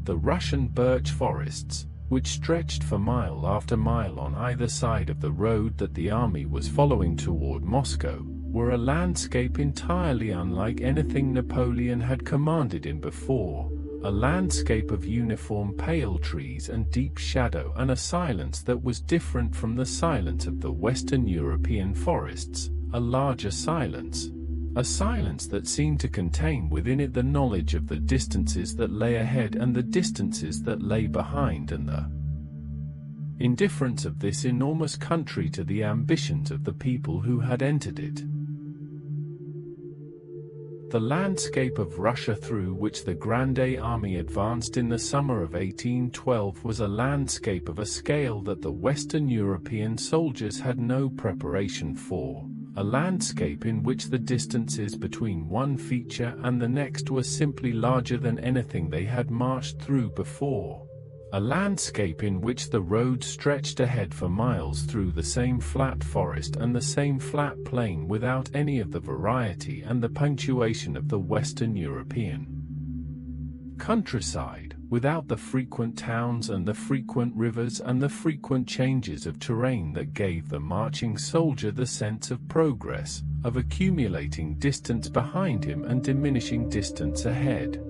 The Russian birch forests, which stretched for mile after mile on either side of the road that the army was following toward Moscow, were a landscape entirely unlike anything Napoleon had commanded in before, a landscape of uniform pale trees and deep shadow and a silence that was different from the silence of the Western European forests, a larger silence, a silence that seemed to contain within it the knowledge of the distances that lay ahead and the distances that lay behind and the indifference of this enormous country to the ambitions of the people who had entered it. The landscape of Russia through which the Grande Army advanced in the summer of 1812 was a landscape of a scale that the Western European soldiers had no preparation for, a landscape in which the distances between one feature and the next were simply larger than anything they had marched through before. A landscape in which the road stretched ahead for miles through the same flat forest and the same flat plain without any of the variety and the punctuation of the Western European countryside, without the frequent towns and the frequent rivers and the frequent changes of terrain that gave the marching soldier the sense of progress, of accumulating distance behind him and diminishing distance ahead.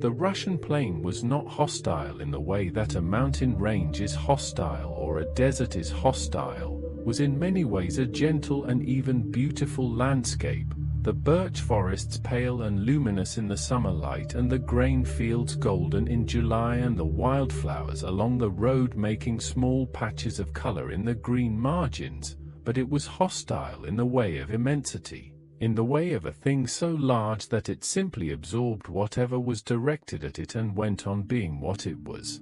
The Russian plain was not hostile in the way that a mountain range is hostile or a desert is hostile, was in many ways a gentle and even beautiful landscape, the birch forests pale and luminous in the summer light and the grain fields golden in July and the wildflowers along the road making small patches of color in the green margins, but it was hostile in the way of immensity. In the way of a thing so large that it simply absorbed whatever was directed at it and went on being what it was.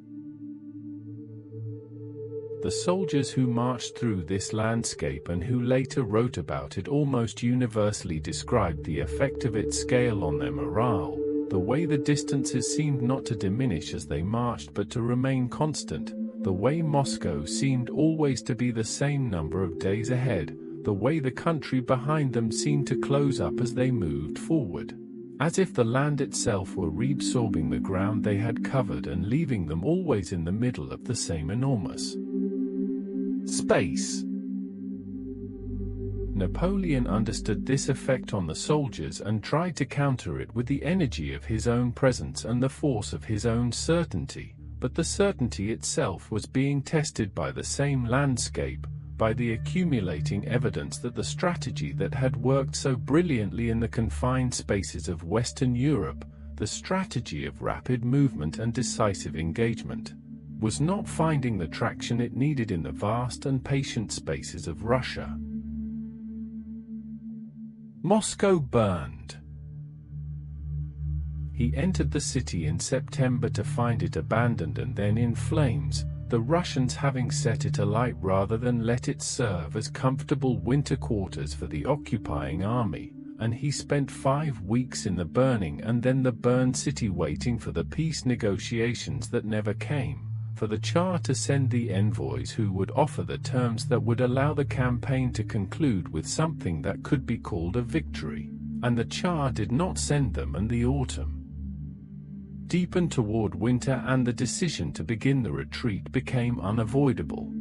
The soldiers who marched through this landscape and who later wrote about it almost universally described the effect of its scale on their morale, the way the distances seemed not to diminish as they marched but to remain constant, the way Moscow seemed always to be the same number of days ahead, the way the country behind them seemed to close up as they moved forward, as if the land itself were reabsorbing the ground they had covered and leaving them always in the middle of the same enormous space. Napoleon understood this effect on the soldiers and tried to counter it with the energy of his own presence and the force of his own certainty, but the certainty itself was being tested by the same landscape, by the accumulating evidence that the strategy that had worked so brilliantly in the confined spaces of Western Europe, the strategy of rapid movement and decisive engagement, was not finding the traction it needed in the vast and patient spaces of Russia. Moscow burned. He entered the city in September to find it abandoned and then in flames, the Russians having set it alight rather than let it serve as comfortable winter quarters for the occupying army, and he spent 5 weeks in the burning and then the burned city waiting for the peace negotiations that never came, for the Tsar to send the envoys who would offer the terms that would allow the campaign to conclude with something that could be called a victory, and the Tsar did not send them, and the autumn deepened toward winter and the decision to begin the retreat became unavoidable.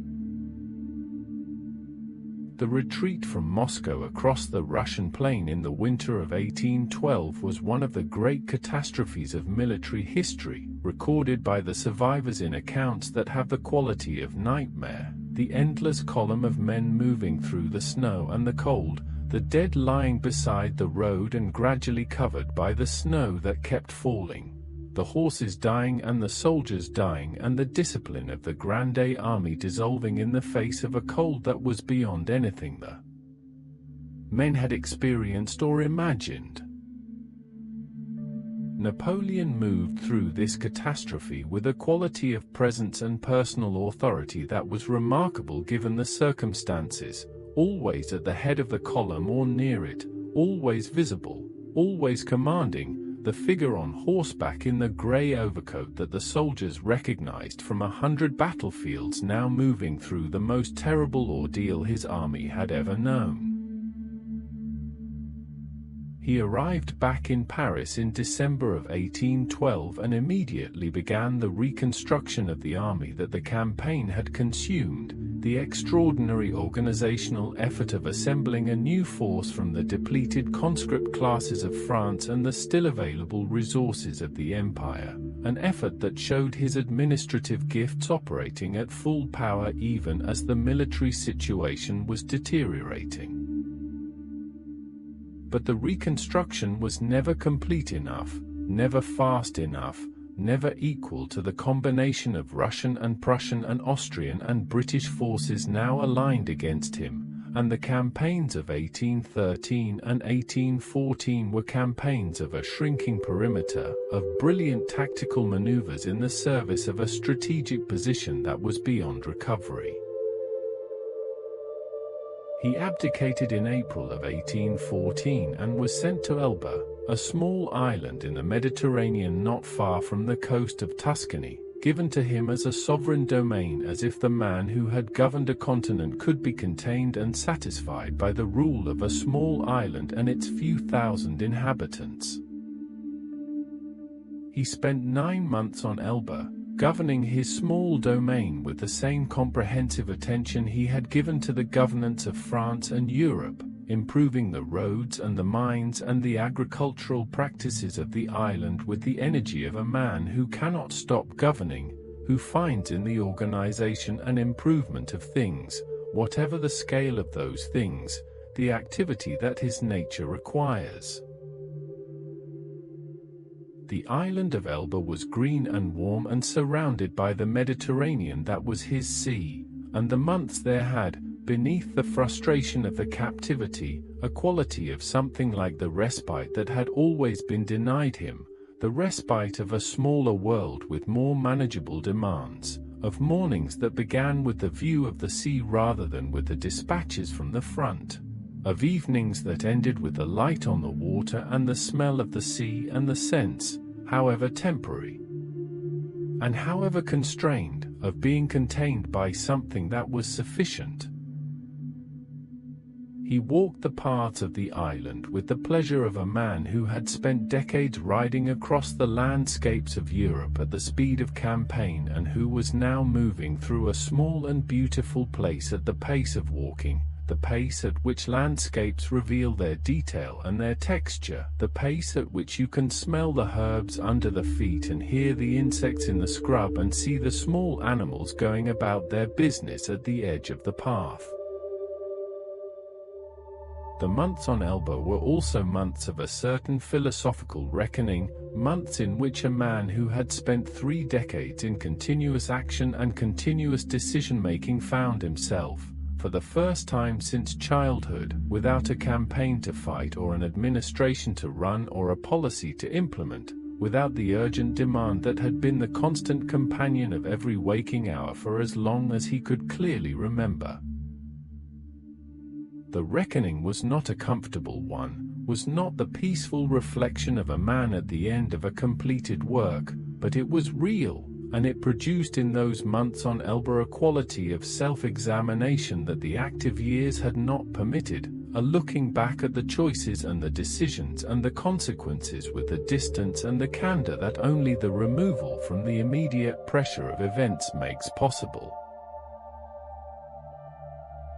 The retreat from Moscow across the Russian plain in the winter of 1812 was one of the great catastrophes of military history, recorded by the survivors in accounts that have the quality of nightmare, the endless column of men moving through the snow and the cold, the dead lying beside the road and gradually covered by the snow that kept falling, the horses dying and the soldiers dying and the discipline of the Grande Army dissolving in the face of a cold that was beyond anything the men had experienced or imagined. Napoleon moved through this catastrophe with a quality of presence and personal authority that was remarkable given the circumstances, always at the head of the column or near it, always visible, always commanding, the figure on horseback in the grey overcoat that the soldiers recognized from 100 battlefields, now moving through the most terrible ordeal his army had ever known. He arrived back in Paris in December of 1812 and immediately began the reconstruction of the army that the campaign had consumed, the extraordinary organizational effort of assembling a new force from the depleted conscript classes of France and the still available resources of the empire, an effort that showed his administrative gifts operating at full power even as the military situation was deteriorating. But the reconstruction was never complete enough, never fast enough, never equal to the combination of Russian and Prussian and Austrian and British forces now aligned against him, and the campaigns of 1813 and 1814 were campaigns of a shrinking perimeter, of brilliant tactical maneuvers in the service of a strategic position that was beyond recovery. He abdicated in April of 1814 and was sent to Elba, a small island in the Mediterranean not far from the coast of Tuscany, given to him as a sovereign domain, as if the man who had governed a continent could be contained and satisfied by the rule of a small island and its few thousand inhabitants. He spent 9 months on Elba, governing his small domain with the same comprehensive attention he had given to the governance of France and Europe, improving the roads and the mines and the agricultural practices of the island with the energy of a man who cannot stop governing, who finds in the organization and improvement of things, whatever the scale of those things, the activity that his nature requires. The island of Elba was green and warm and surrounded by the Mediterranean that was his sea, and the months there had, beneath the frustration of the captivity, a quality of something like the respite that had always been denied him, the respite of a smaller world with more manageable demands, of mornings that began with the view of the sea rather than with the dispatches from the front, of evenings that ended with the light on the water and the smell of the sea and the sense, however temporary and however constrained, of being contained by something that was sufficient. He walked the paths of the island with the pleasure of a man who had spent decades riding across the landscapes of Europe at the speed of campaign and who was now moving through a small and beautiful place at the pace of walking, the pace at which landscapes reveal their detail and their texture, the pace at which you can smell the herbs under the feet and hear the insects in the scrub and see the small animals going about their business at the edge of the path. The months on Elba were also months of a certain philosophical reckoning, months in which a man who had spent 3 decades in continuous action and continuous decision-making found himself, for the first time since childhood, without a campaign to fight or an administration to run or a policy to implement, without the urgent demand that had been the constant companion of every waking hour for as long as he could clearly remember. The reckoning was not a comfortable one, was not the peaceful reflection of a man at the end of a completed work, but it was real, and it produced in those months on Elba a quality of self-examination that the active years had not permitted, a looking back at the choices and the decisions and the consequences with the distance and the candor that only the removal from the immediate pressure of events makes possible.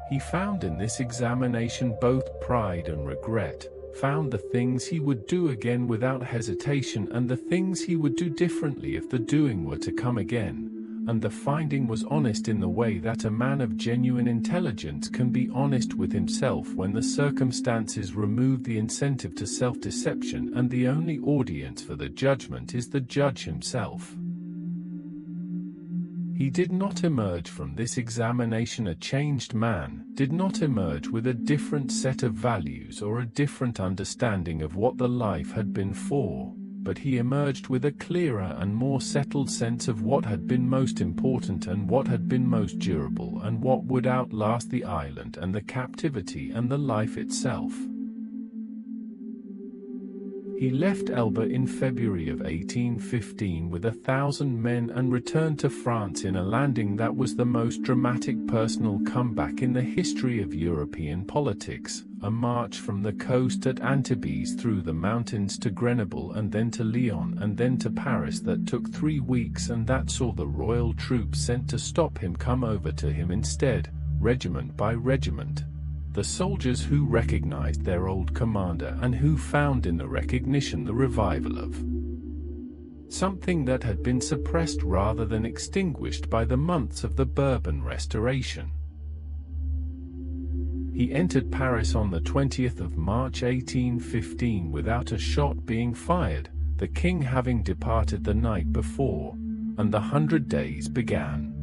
He found in this examination both pride and regret, found the things he would do again without hesitation and the things he would do differently if the doing were to come again, and the finding was honest in the way that a man of genuine intelligence can be honest with himself when the circumstances remove the incentive to self-deception and the only audience for the judgment is the judge himself. He did not emerge from this examination a changed man, did not emerge with a different set of values or a different understanding of what the life had been for, but he emerged with a clearer and more settled sense of what had been most important and what had been most durable and what would outlast the island and the captivity and the life itself. He left Elba in February of 1815 with 1,000 men and returned to France in a landing that was the most dramatic personal comeback in the history of European politics, a march from the coast at Antibes through the mountains to Grenoble and then to Lyon and then to Paris that took 3 weeks and that saw the royal troops sent to stop him come over to him instead, regiment by regiment. The soldiers who recognized their old commander and who found in the recognition the revival of something that had been suppressed rather than extinguished by the months of the Bourbon Restoration. He entered Paris on the 20th of March 1815 without a shot being fired, the king having departed the night before, and the 100 days began.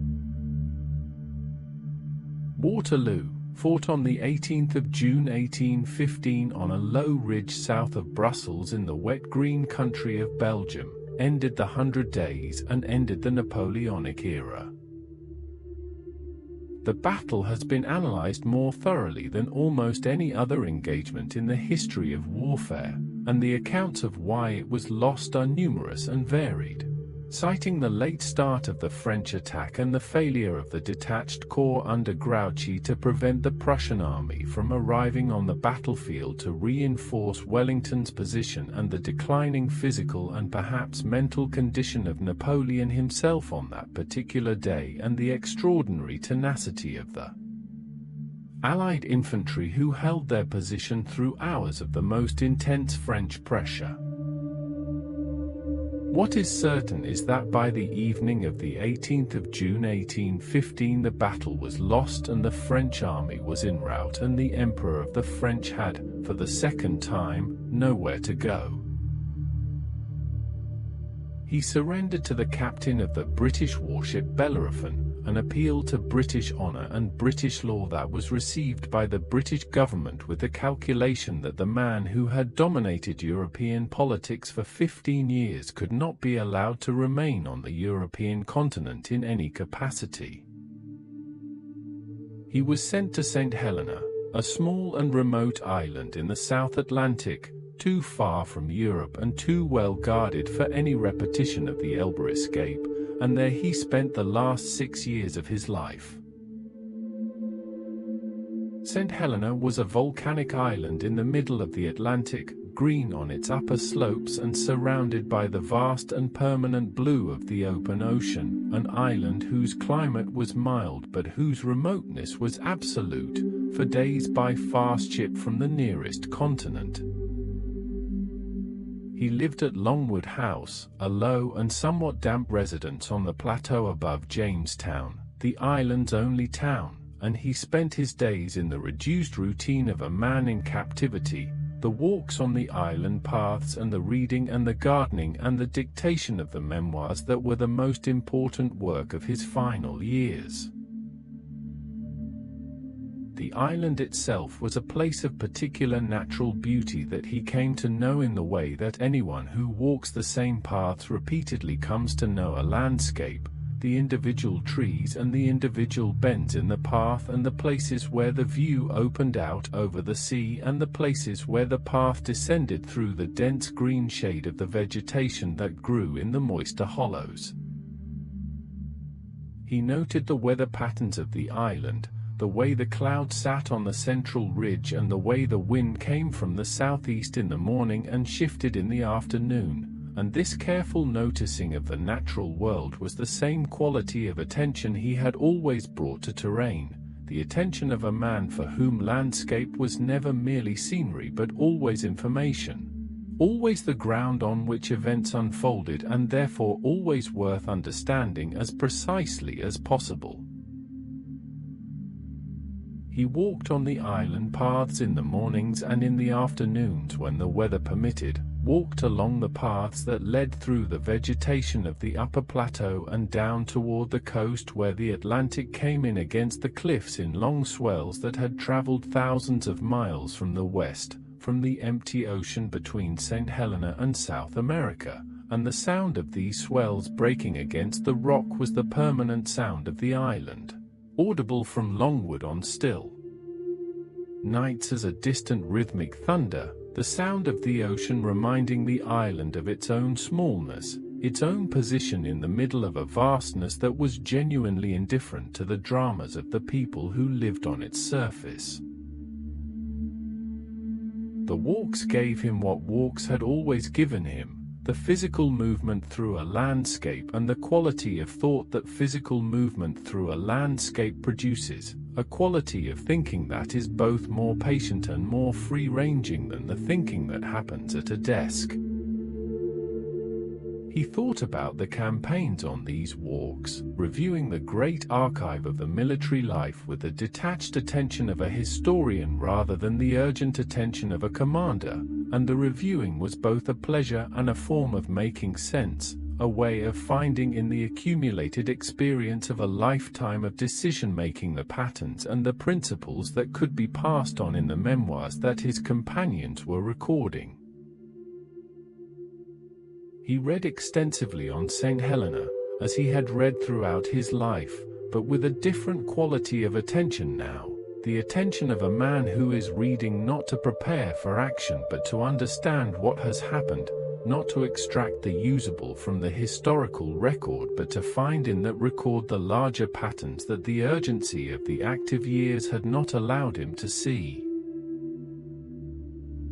Waterloo, fought on the 18th of June 1815 on a low ridge south of Brussels in the wet green country of Belgium, ended the 100 days and ended the Napoleonic era. The battle has been analyzed more thoroughly than almost any other engagement in the history of warfare, and the accounts of why it was lost are numerous and varied. citing the late start of the French attack and the failure of the detached corps under Grouchy to prevent the Prussian army from arriving on the battlefield to reinforce Wellington's position, and the declining physical and perhaps mental condition of Napoleon himself on that particular day, and the extraordinary tenacity of the Allied infantry who held their position through hours of the most intense French pressure. What is certain is that by the evening of the 18th of June 1815 the battle was lost and the French army was en route, and the Emperor of the French had, for the second time, nowhere to go. He surrendered to the captain of the British warship Bellerophon, an appeal to British honour and British law that was received by the British government with the calculation that the man who had dominated European politics for 15 years could not be allowed to remain on the European continent in any capacity. He was sent to St. Helena, a small and remote island in the South Atlantic, too far from Europe and too well guarded for any repetition of the Elba escape, and there he spent the last 6 years of his life. St. Helena was a volcanic island in the middle of the Atlantic, green on its upper slopes and surrounded by the vast and permanent blue of the open ocean, an island whose climate was mild but whose remoteness was absolute, for days by fast ship from the nearest continent. He lived at Longwood House, a low and somewhat damp residence on the plateau above Jamestown, the island's only town, and he spent his days in the reduced routine of a man in captivity, the walks on the island paths and the reading and the gardening and the dictation of the memoirs that were the most important work of his final years. The island itself was a place of particular natural beauty that he came to know in the way that anyone who walks the same paths repeatedly comes to know a landscape, the individual trees and the individual bends in the path, and the places where the view opened out over the sea and the places where the path descended through the dense green shade of the vegetation that grew in the moister hollows. He noted the weather patterns of the island, the way the clouds sat on the central ridge and the way the wind came from the southeast in the morning and shifted in the afternoon, and this careful noticing of the natural world was the same quality of attention he had always brought to terrain, the attention of a man for whom landscape was never merely scenery but always information, always the ground on which events unfolded, and therefore always worth understanding as precisely as possible. He walked on the island paths in the mornings and in the afternoons when the weather permitted, walked along the paths that led through the vegetation of the upper plateau and down toward the coast where the Atlantic came in against the cliffs in long swells that had traveled thousands of miles from the west, from the empty ocean between St. Helena and South America, and the sound of these swells breaking against the rock was the permanent sound of the island, audible from Longwood on still nights as a distant rhythmic thunder, the sound of the ocean reminding the island of its own smallness, its own position in the middle of a vastness that was genuinely indifferent to the dramas of the people who lived on its surface. The walks gave him what walks had always given him, the physical movement through a landscape and the quality of thought that physical movement through a landscape produces, a quality of thinking that is both more patient and more free-ranging than the thinking that happens at a desk. He thought about the campaigns on these walks, reviewing the great archive of the military life with the detached attention of a historian rather than the urgent attention of a commander, and the reviewing was both a pleasure and a form of making sense, a way of finding in the accumulated experience of a lifetime of decision-making the patterns and the principles that could be passed on in the memoirs that his companions were recording. He read extensively on St. Helena, as he had read throughout his life, but with a different quality of attention now, the attention of a man who is reading not to prepare for action but to understand what has happened, not to extract the usable from the historical record but to find in that record the larger patterns that the urgency of the active years had not allowed him to see.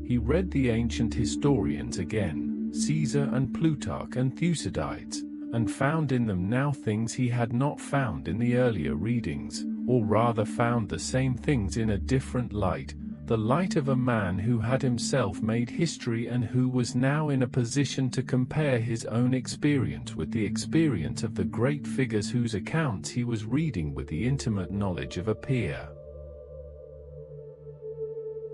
He read the ancient historians again, Caesar and Plutarch and Thucydides, and found in them now things he had not found in the earlier readings, or rather found the same things in a different light, the light of a man who had himself made history and who was now in a position to compare his own experience with the experience of the great figures whose accounts he was reading with the intimate knowledge of a peer.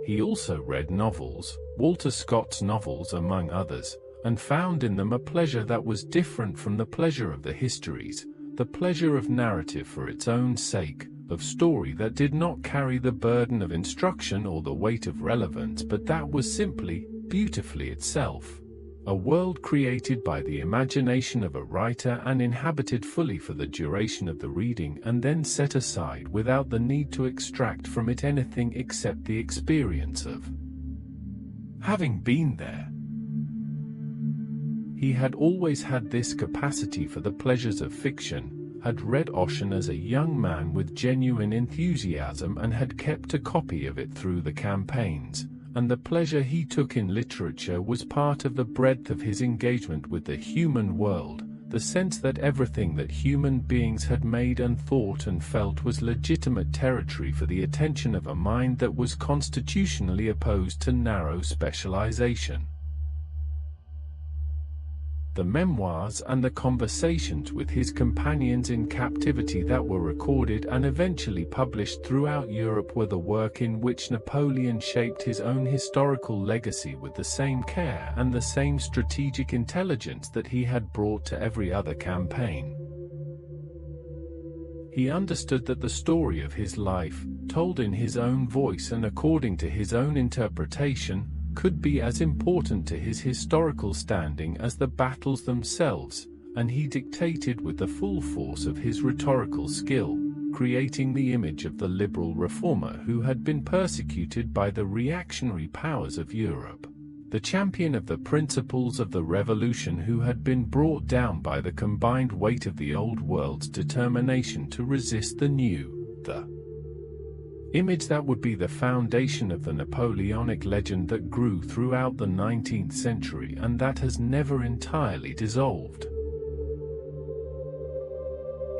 He also read novels, Walter Scott's novels among others, and found in them a pleasure that was different from the pleasure of the histories, the pleasure of narrative for its own sake, of story that did not carry the burden of instruction or the weight of relevance but that was simply, beautifully itself. A world created by the imagination of a writer and inhabited fully for the duration of the reading and then set aside without the need to extract from it anything except the experience of having been there. He had always had this capacity for the pleasures of fiction, had read Ossian as a young man with genuine enthusiasm and had kept a copy of it through the campaigns, and the pleasure he took in literature was part of the breadth of his engagement with the human world, the sense that everything that human beings had made and thought and felt was legitimate territory for the attention of a mind that was constitutionally opposed to narrow specialization. The memoirs and the conversations with his companions in captivity that were recorded and eventually published throughout Europe were the work in which Napoleon shaped his own historical legacy with the same care and the same strategic intelligence that he had brought to every other campaign. He understood that the story of his life, told in his own voice and according to his own interpretation, could be as important to his historical standing as the battles themselves, and he dictated with the full force of his rhetorical skill, creating the image of the liberal reformer who had been persecuted by the reactionary powers of Europe, the champion of the principles of the revolution who had been brought down by the combined weight of the old world's determination to resist the new, the image that would be the foundation of the Napoleonic legend that grew throughout the 19th century and that has never entirely dissolved.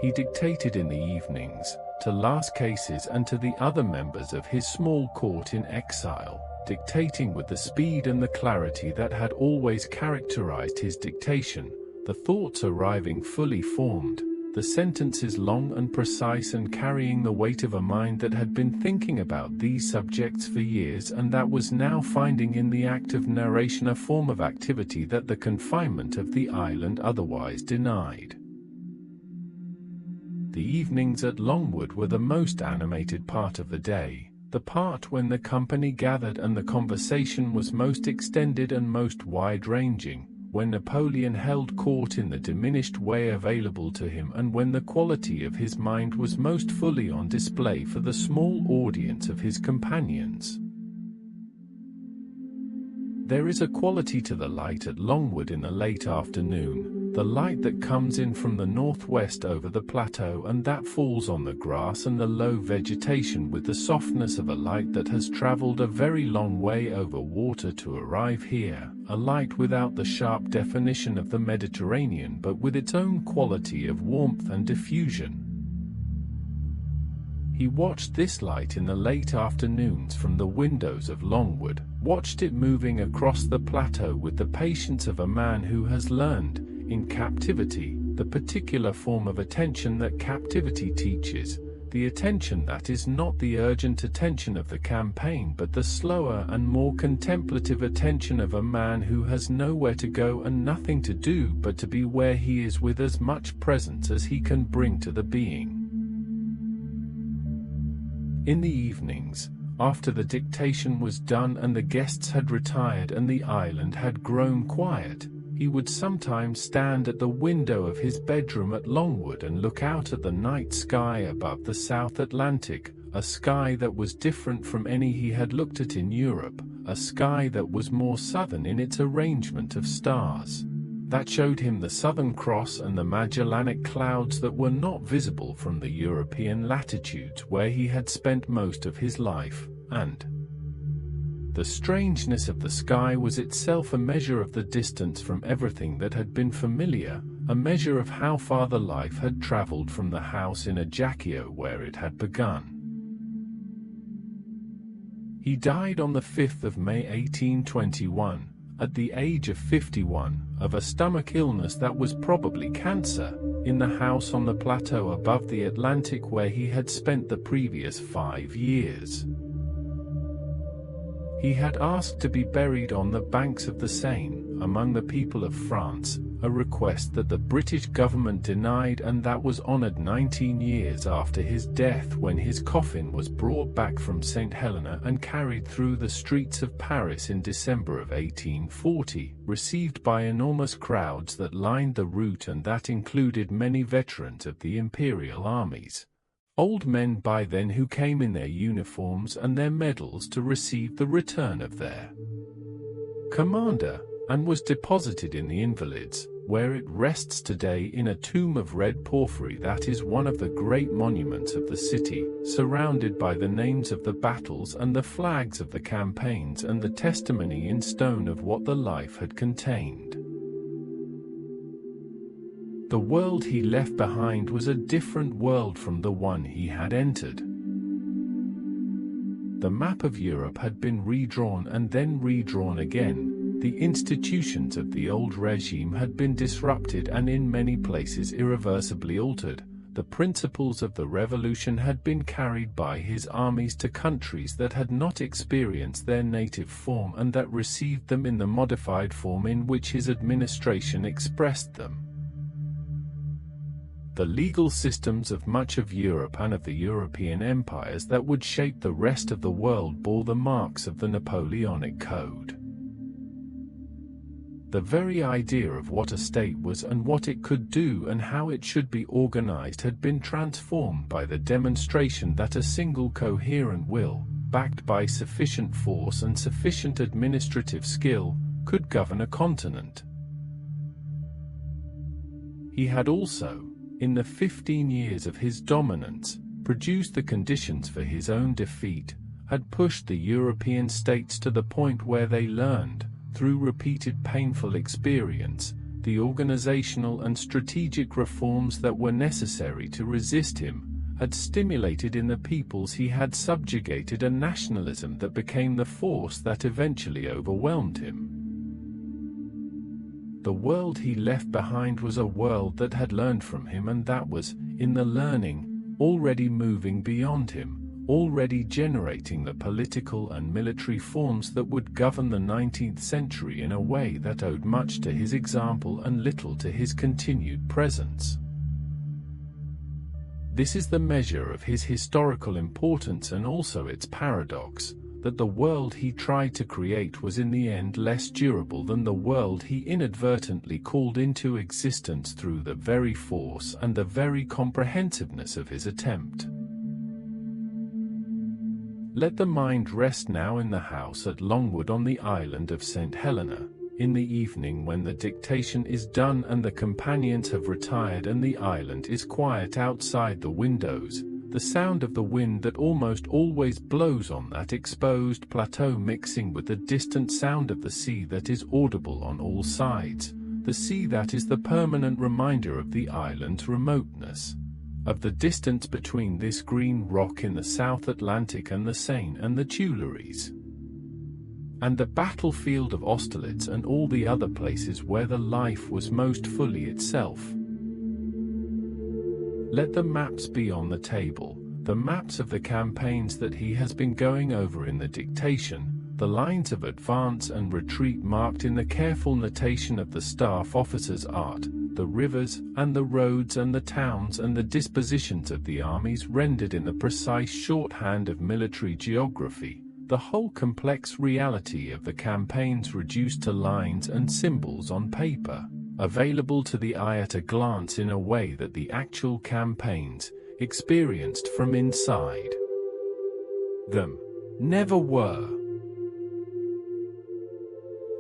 He dictated in the evenings, to Las Cases and to the other members of his small court in exile, dictating with the speed and the clarity that had always characterized his dictation, the thoughts arriving fully formed, the sentences long and precise and carrying the weight of a mind that had been thinking about these subjects for years and that was now finding in the act of narration a form of activity that the confinement of the island otherwise denied. The evenings at Longwood were the most animated part of the day, the part when the company gathered and the conversation was most extended and most wide-ranging, when Napoleon held court in the diminished way available to him and when the quality of his mind was most fully on display for the small audience of his companions. There is a quality to the light at Longwood in the late afternoon, the light that comes in from the northwest over the plateau and that falls on the grass and the low vegetation with the softness of a light that has traveled a very long way over water to arrive here, a light without the sharp definition of the Mediterranean but with its own quality of warmth and diffusion. He watched this light in the late afternoons from the windows of Longwood, watched it moving across the plateau with the patience of a man who has learned, in captivity, the particular form of attention that captivity teaches, the attention that is not the urgent attention of the campaign but the slower and more contemplative attention of a man who has nowhere to go and nothing to do but to be where he is with as much presence as he can bring to the being. In the evenings, after the dictation was done and the guests had retired and the island had grown quiet, he would sometimes stand at the window of his bedroom at Longwood and look out at the night sky above the South Atlantic, a sky that was different from any he had looked at in Europe, a sky that was more southern in its arrangement of stars. That showed him the Southern Cross and the Magellanic Clouds that were not visible from the European latitudes where he had spent most of his life, and the strangeness of the sky was itself a measure of the distance from everything that had been familiar, a measure of how far the life had traveled from the house in Ajaccio where it had begun. He died on the 5th of May 1821, at the age of 51, of a stomach illness that was probably cancer, in the house on the plateau above the Atlantic where he had spent the previous 5 years. He had asked to be buried on the banks of the Seine, among the people of France, a request that the British government denied, and that was honored 19 years after his death when his coffin was brought back from St. Helena and carried through the streets of Paris in December of 1840, received by enormous crowds that lined the route and that included many veterans of the imperial armies. Old men by then who came in their uniforms and their medals to receive the return of their commander, and was deposited in the Invalids, where it rests today in a tomb of red porphyry that is one of the great monuments of the city, surrounded by the names of the battles and the flags of the campaigns and the testimony in stone of what the life had contained. The world he left behind was a different world from the one he had entered. The map of Europe had been redrawn and then redrawn again. The institutions of the old regime had been disrupted and in many places irreversibly altered. The principles of the revolution had been carried by his armies to countries that had not experienced their native form and that received them in the modified form in which his administration expressed them. The legal systems of much of Europe and of the European empires that would shape the rest of the world bore the marks of the Napoleonic Code. The very idea of what a state was and what it could do and how it should be organized had been transformed by the demonstration that a single coherent will, backed by sufficient force and sufficient administrative skill, could govern a continent. He had also, in the 15 years of his dominance, produced the conditions for his own defeat, had pushed the European states to the point where they learned, through repeated painful experience, the organizational and strategic reforms that were necessary to resist him, had stimulated in the peoples he had subjugated a nationalism that became the force that eventually overwhelmed him. The world he left behind was a world that had learned from him and that was, in the learning, already moving beyond him, already generating the political and military forms that would govern the 19th century in a way that owed much to his example and little to his continued presence. This is the measure of his historical importance and also its paradox, that the world he tried to create was in the end less durable than the world he inadvertently called into existence through the very force and the very comprehensiveness of his attempt. Let the mind rest now in the house at Longwood on the island of St. Helena, in the evening when the dictation is done and the companions have retired and the island is quiet outside the windows. The sound of the wind that almost always blows on that exposed plateau mixing with the distant sound of the sea that is audible on all sides, the sea that is the permanent reminder of the island's remoteness, of the distance between this green rock in the South Atlantic and the Seine and the Tuileries, and the battlefield of Austerlitz and all the other places where the life was most fully itself. Let the maps be on the table, the maps of the campaigns that he has been going over in the dictation, the lines of advance and retreat marked in the careful notation of the staff officer's art, the rivers and the roads and the towns and the dispositions of the armies rendered in the precise shorthand of military geography, the whole complex reality of the campaigns reduced to lines and symbols on paper, available to the eye at a glance in a way that the actual campaigns, experienced from inside them, never were.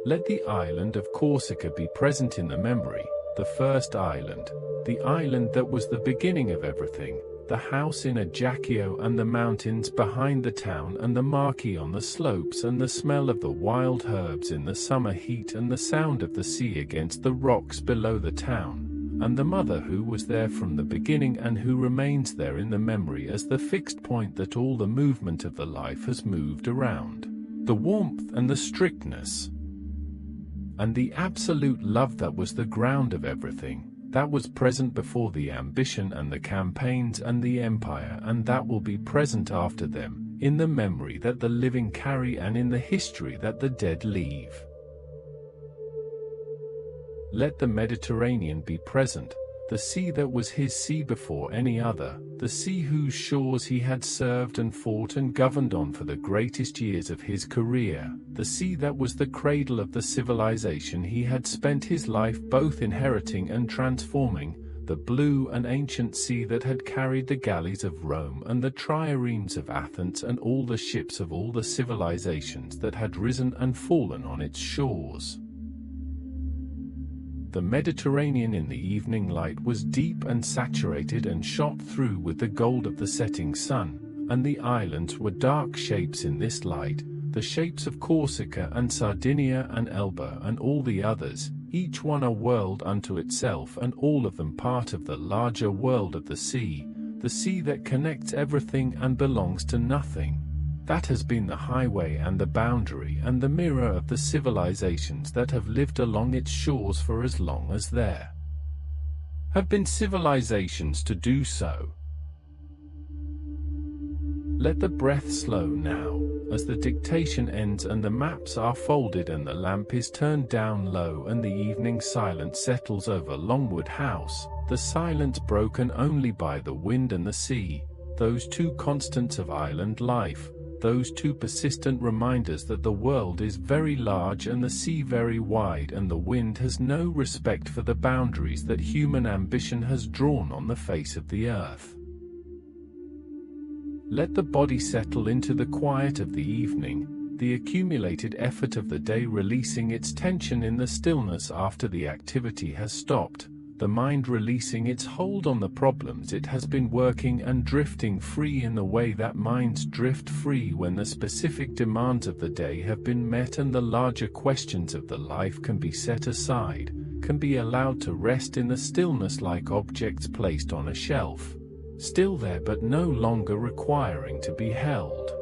Let the island of Corsica be present in the memory, the first island, the island that was the beginning of everything, the house in Ajaccio and the mountains behind the town and the marquee on the slopes and the smell of the wild herbs in the summer heat and the sound of the sea against the rocks below the town, and the mother who was there from the beginning and who remains there in the memory as the fixed point that all the movement of the life has moved around, the warmth and the strictness, and the absolute love that was the ground of everything, that was present before the ambition and the campaigns and the empire, and that will be present after them, in the memory that the living carry and in the history that the dead leave. Let the Mediterranean be present, the sea that was his sea before any other, the sea whose shores he had served and fought and governed on for the greatest years of his career, the sea that was the cradle of the civilization he had spent his life both inheriting and transforming, the blue and ancient sea that had carried the galleys of Rome and the triremes of Athens and all the ships of all the civilizations that had risen and fallen on its shores. The Mediterranean in the evening light was deep and saturated and shot through with the gold of the setting sun, and the islands were dark shapes in this light, the shapes of Corsica and Sardinia and Elba and all the others, each one a world unto itself and all of them part of the larger world of the sea that connects everything and belongs to nothing. That has been the highway and the boundary and the mirror of the civilizations that have lived along its shores for as long as there have been civilizations to do so. Let the breath slow now, as the dictation ends and the maps are folded and the lamp is turned down low and the evening silence settles over Longwood House, the silence broken only by the wind and the sea, those two constants of island life, those two persistent reminders that the world is very large and the sea very wide and the wind has no respect for the boundaries that human ambition has drawn on the face of the earth. Let the body settle into the quiet of the evening, the accumulated effort of the day releasing its tension in the stillness after the activity has stopped, the mind releasing its hold on the problems it has been working and drifting free in the way that minds drift free when the specific demands of the day have been met and the larger questions of the life can be set aside, can be allowed to rest in the stillness like objects placed on a shelf, still there but no longer requiring to be held.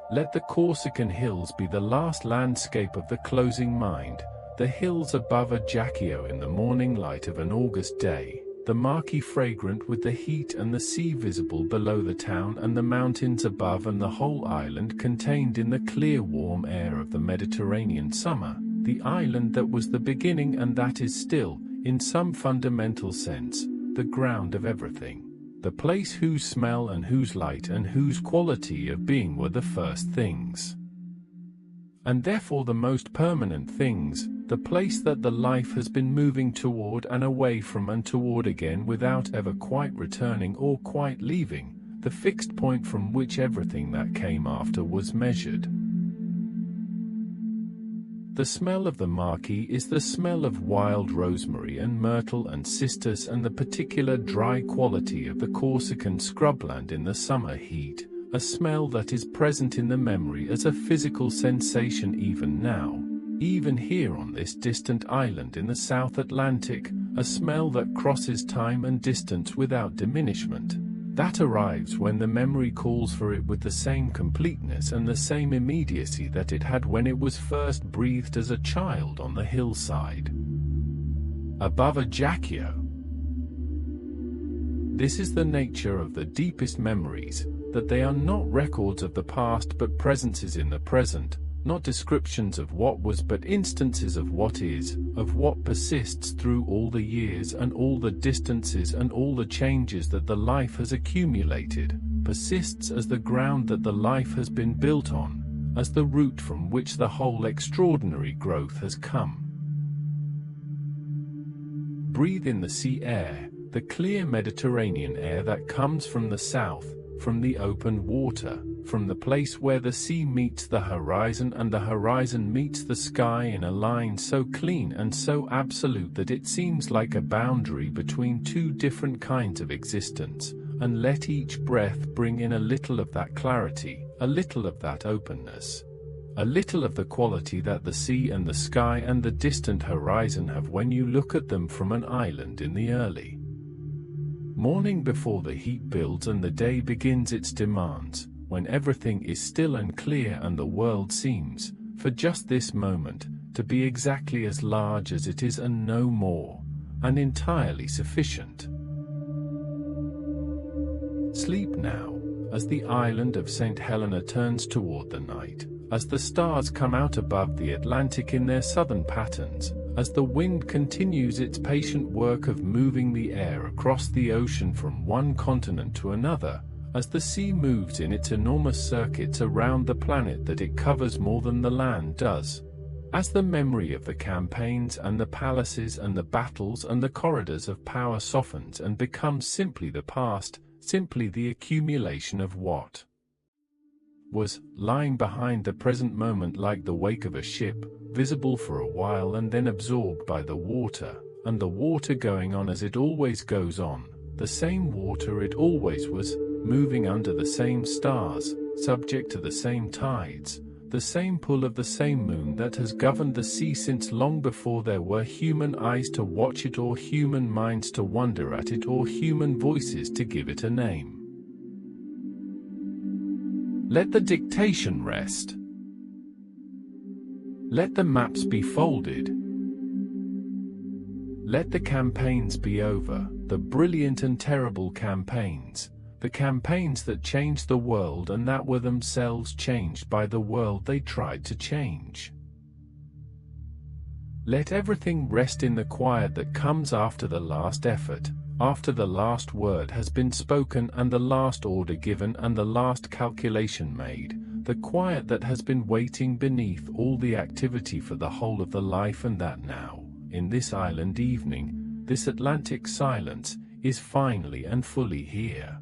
Let the Corsican hills be the last landscape of the closing mind, the hills above Ajaccio in the morning light of an August day, the marquee fragrant with the heat and the sea visible below the town and the mountains above and the whole island contained in the clear warm air of the Mediterranean summer, the island that was the beginning and that is still, in some fundamental sense, the ground of everything, the place whose smell and whose light and whose quality of being were the first things, and therefore the most permanent things, the place that the life has been moving toward and away from and toward again without ever quite returning or quite leaving, the fixed point from which everything that came after was measured. The smell of the marquee is the smell of wild rosemary and myrtle and cistus and the particular dry quality of the Corsican scrubland in the summer heat, a smell that is present in the memory as a physical sensation even now, even here on this distant island in the South Atlantic, a smell that crosses time and distance without diminishment, that arrives when the memory calls for it with the same completeness and the same immediacy that it had when it was first breathed as a child on the hillside above Ajaccio. This is the nature of the deepest memories, that they are not records of the past but presences in the present, not descriptions of what was but instances of what is, of what persists through all the years and all the distances and all the changes that the life has accumulated, persists as the ground that the life has been built on, as the root from which the whole extraordinary growth has come. Breathe in the sea air, the clear Mediterranean air that comes from the south, from the open water, from the place where the sea meets the horizon and the horizon meets the sky in a line so clean and so absolute that it seems like a boundary between two different kinds of existence, and let each breath bring in a little of that clarity, a little of that openness, a little of the quality that the sea and the sky and the distant horizon have when you look at them from an island in the early morning before the heat builds and the day begins its demands, when everything is still and clear and the world seems, for just this moment, to be exactly as large as it is and no more, and entirely sufficient. Sleep now, as the island of St. Helena turns toward the night, as the stars come out above the Atlantic in their southern patterns, as the wind continues its patient work of moving the air across the ocean from one continent to another, as the sea moves in its enormous circuits around the planet that it covers more than the land does, as the memory of the campaigns and the palaces and the battles and the corridors of power softens and becomes simply the past, simply the accumulation of what was lying behind the present moment, like the wake of a ship, visible for a while and then absorbed by the water, and the water going on as it always goes on, the same water it always was, moving under the same stars, subject to the same tides, the same pull of the same moon that has governed the sea since long before there were human eyes to watch it or human minds to wonder at it or human voices to give it a name. Let the dictation rest. Let the maps be folded. Let the campaigns be over, the brilliant and terrible campaigns, the campaigns that changed the world and that were themselves changed by the world they tried to change. Let everything rest in the quiet that comes after the last effort, after the last word has been spoken and the last order given and the last calculation made, the quiet that has been waiting beneath all the activity for the whole of the life, and that now, in this island evening, this Atlantic silence, is finally and fully here.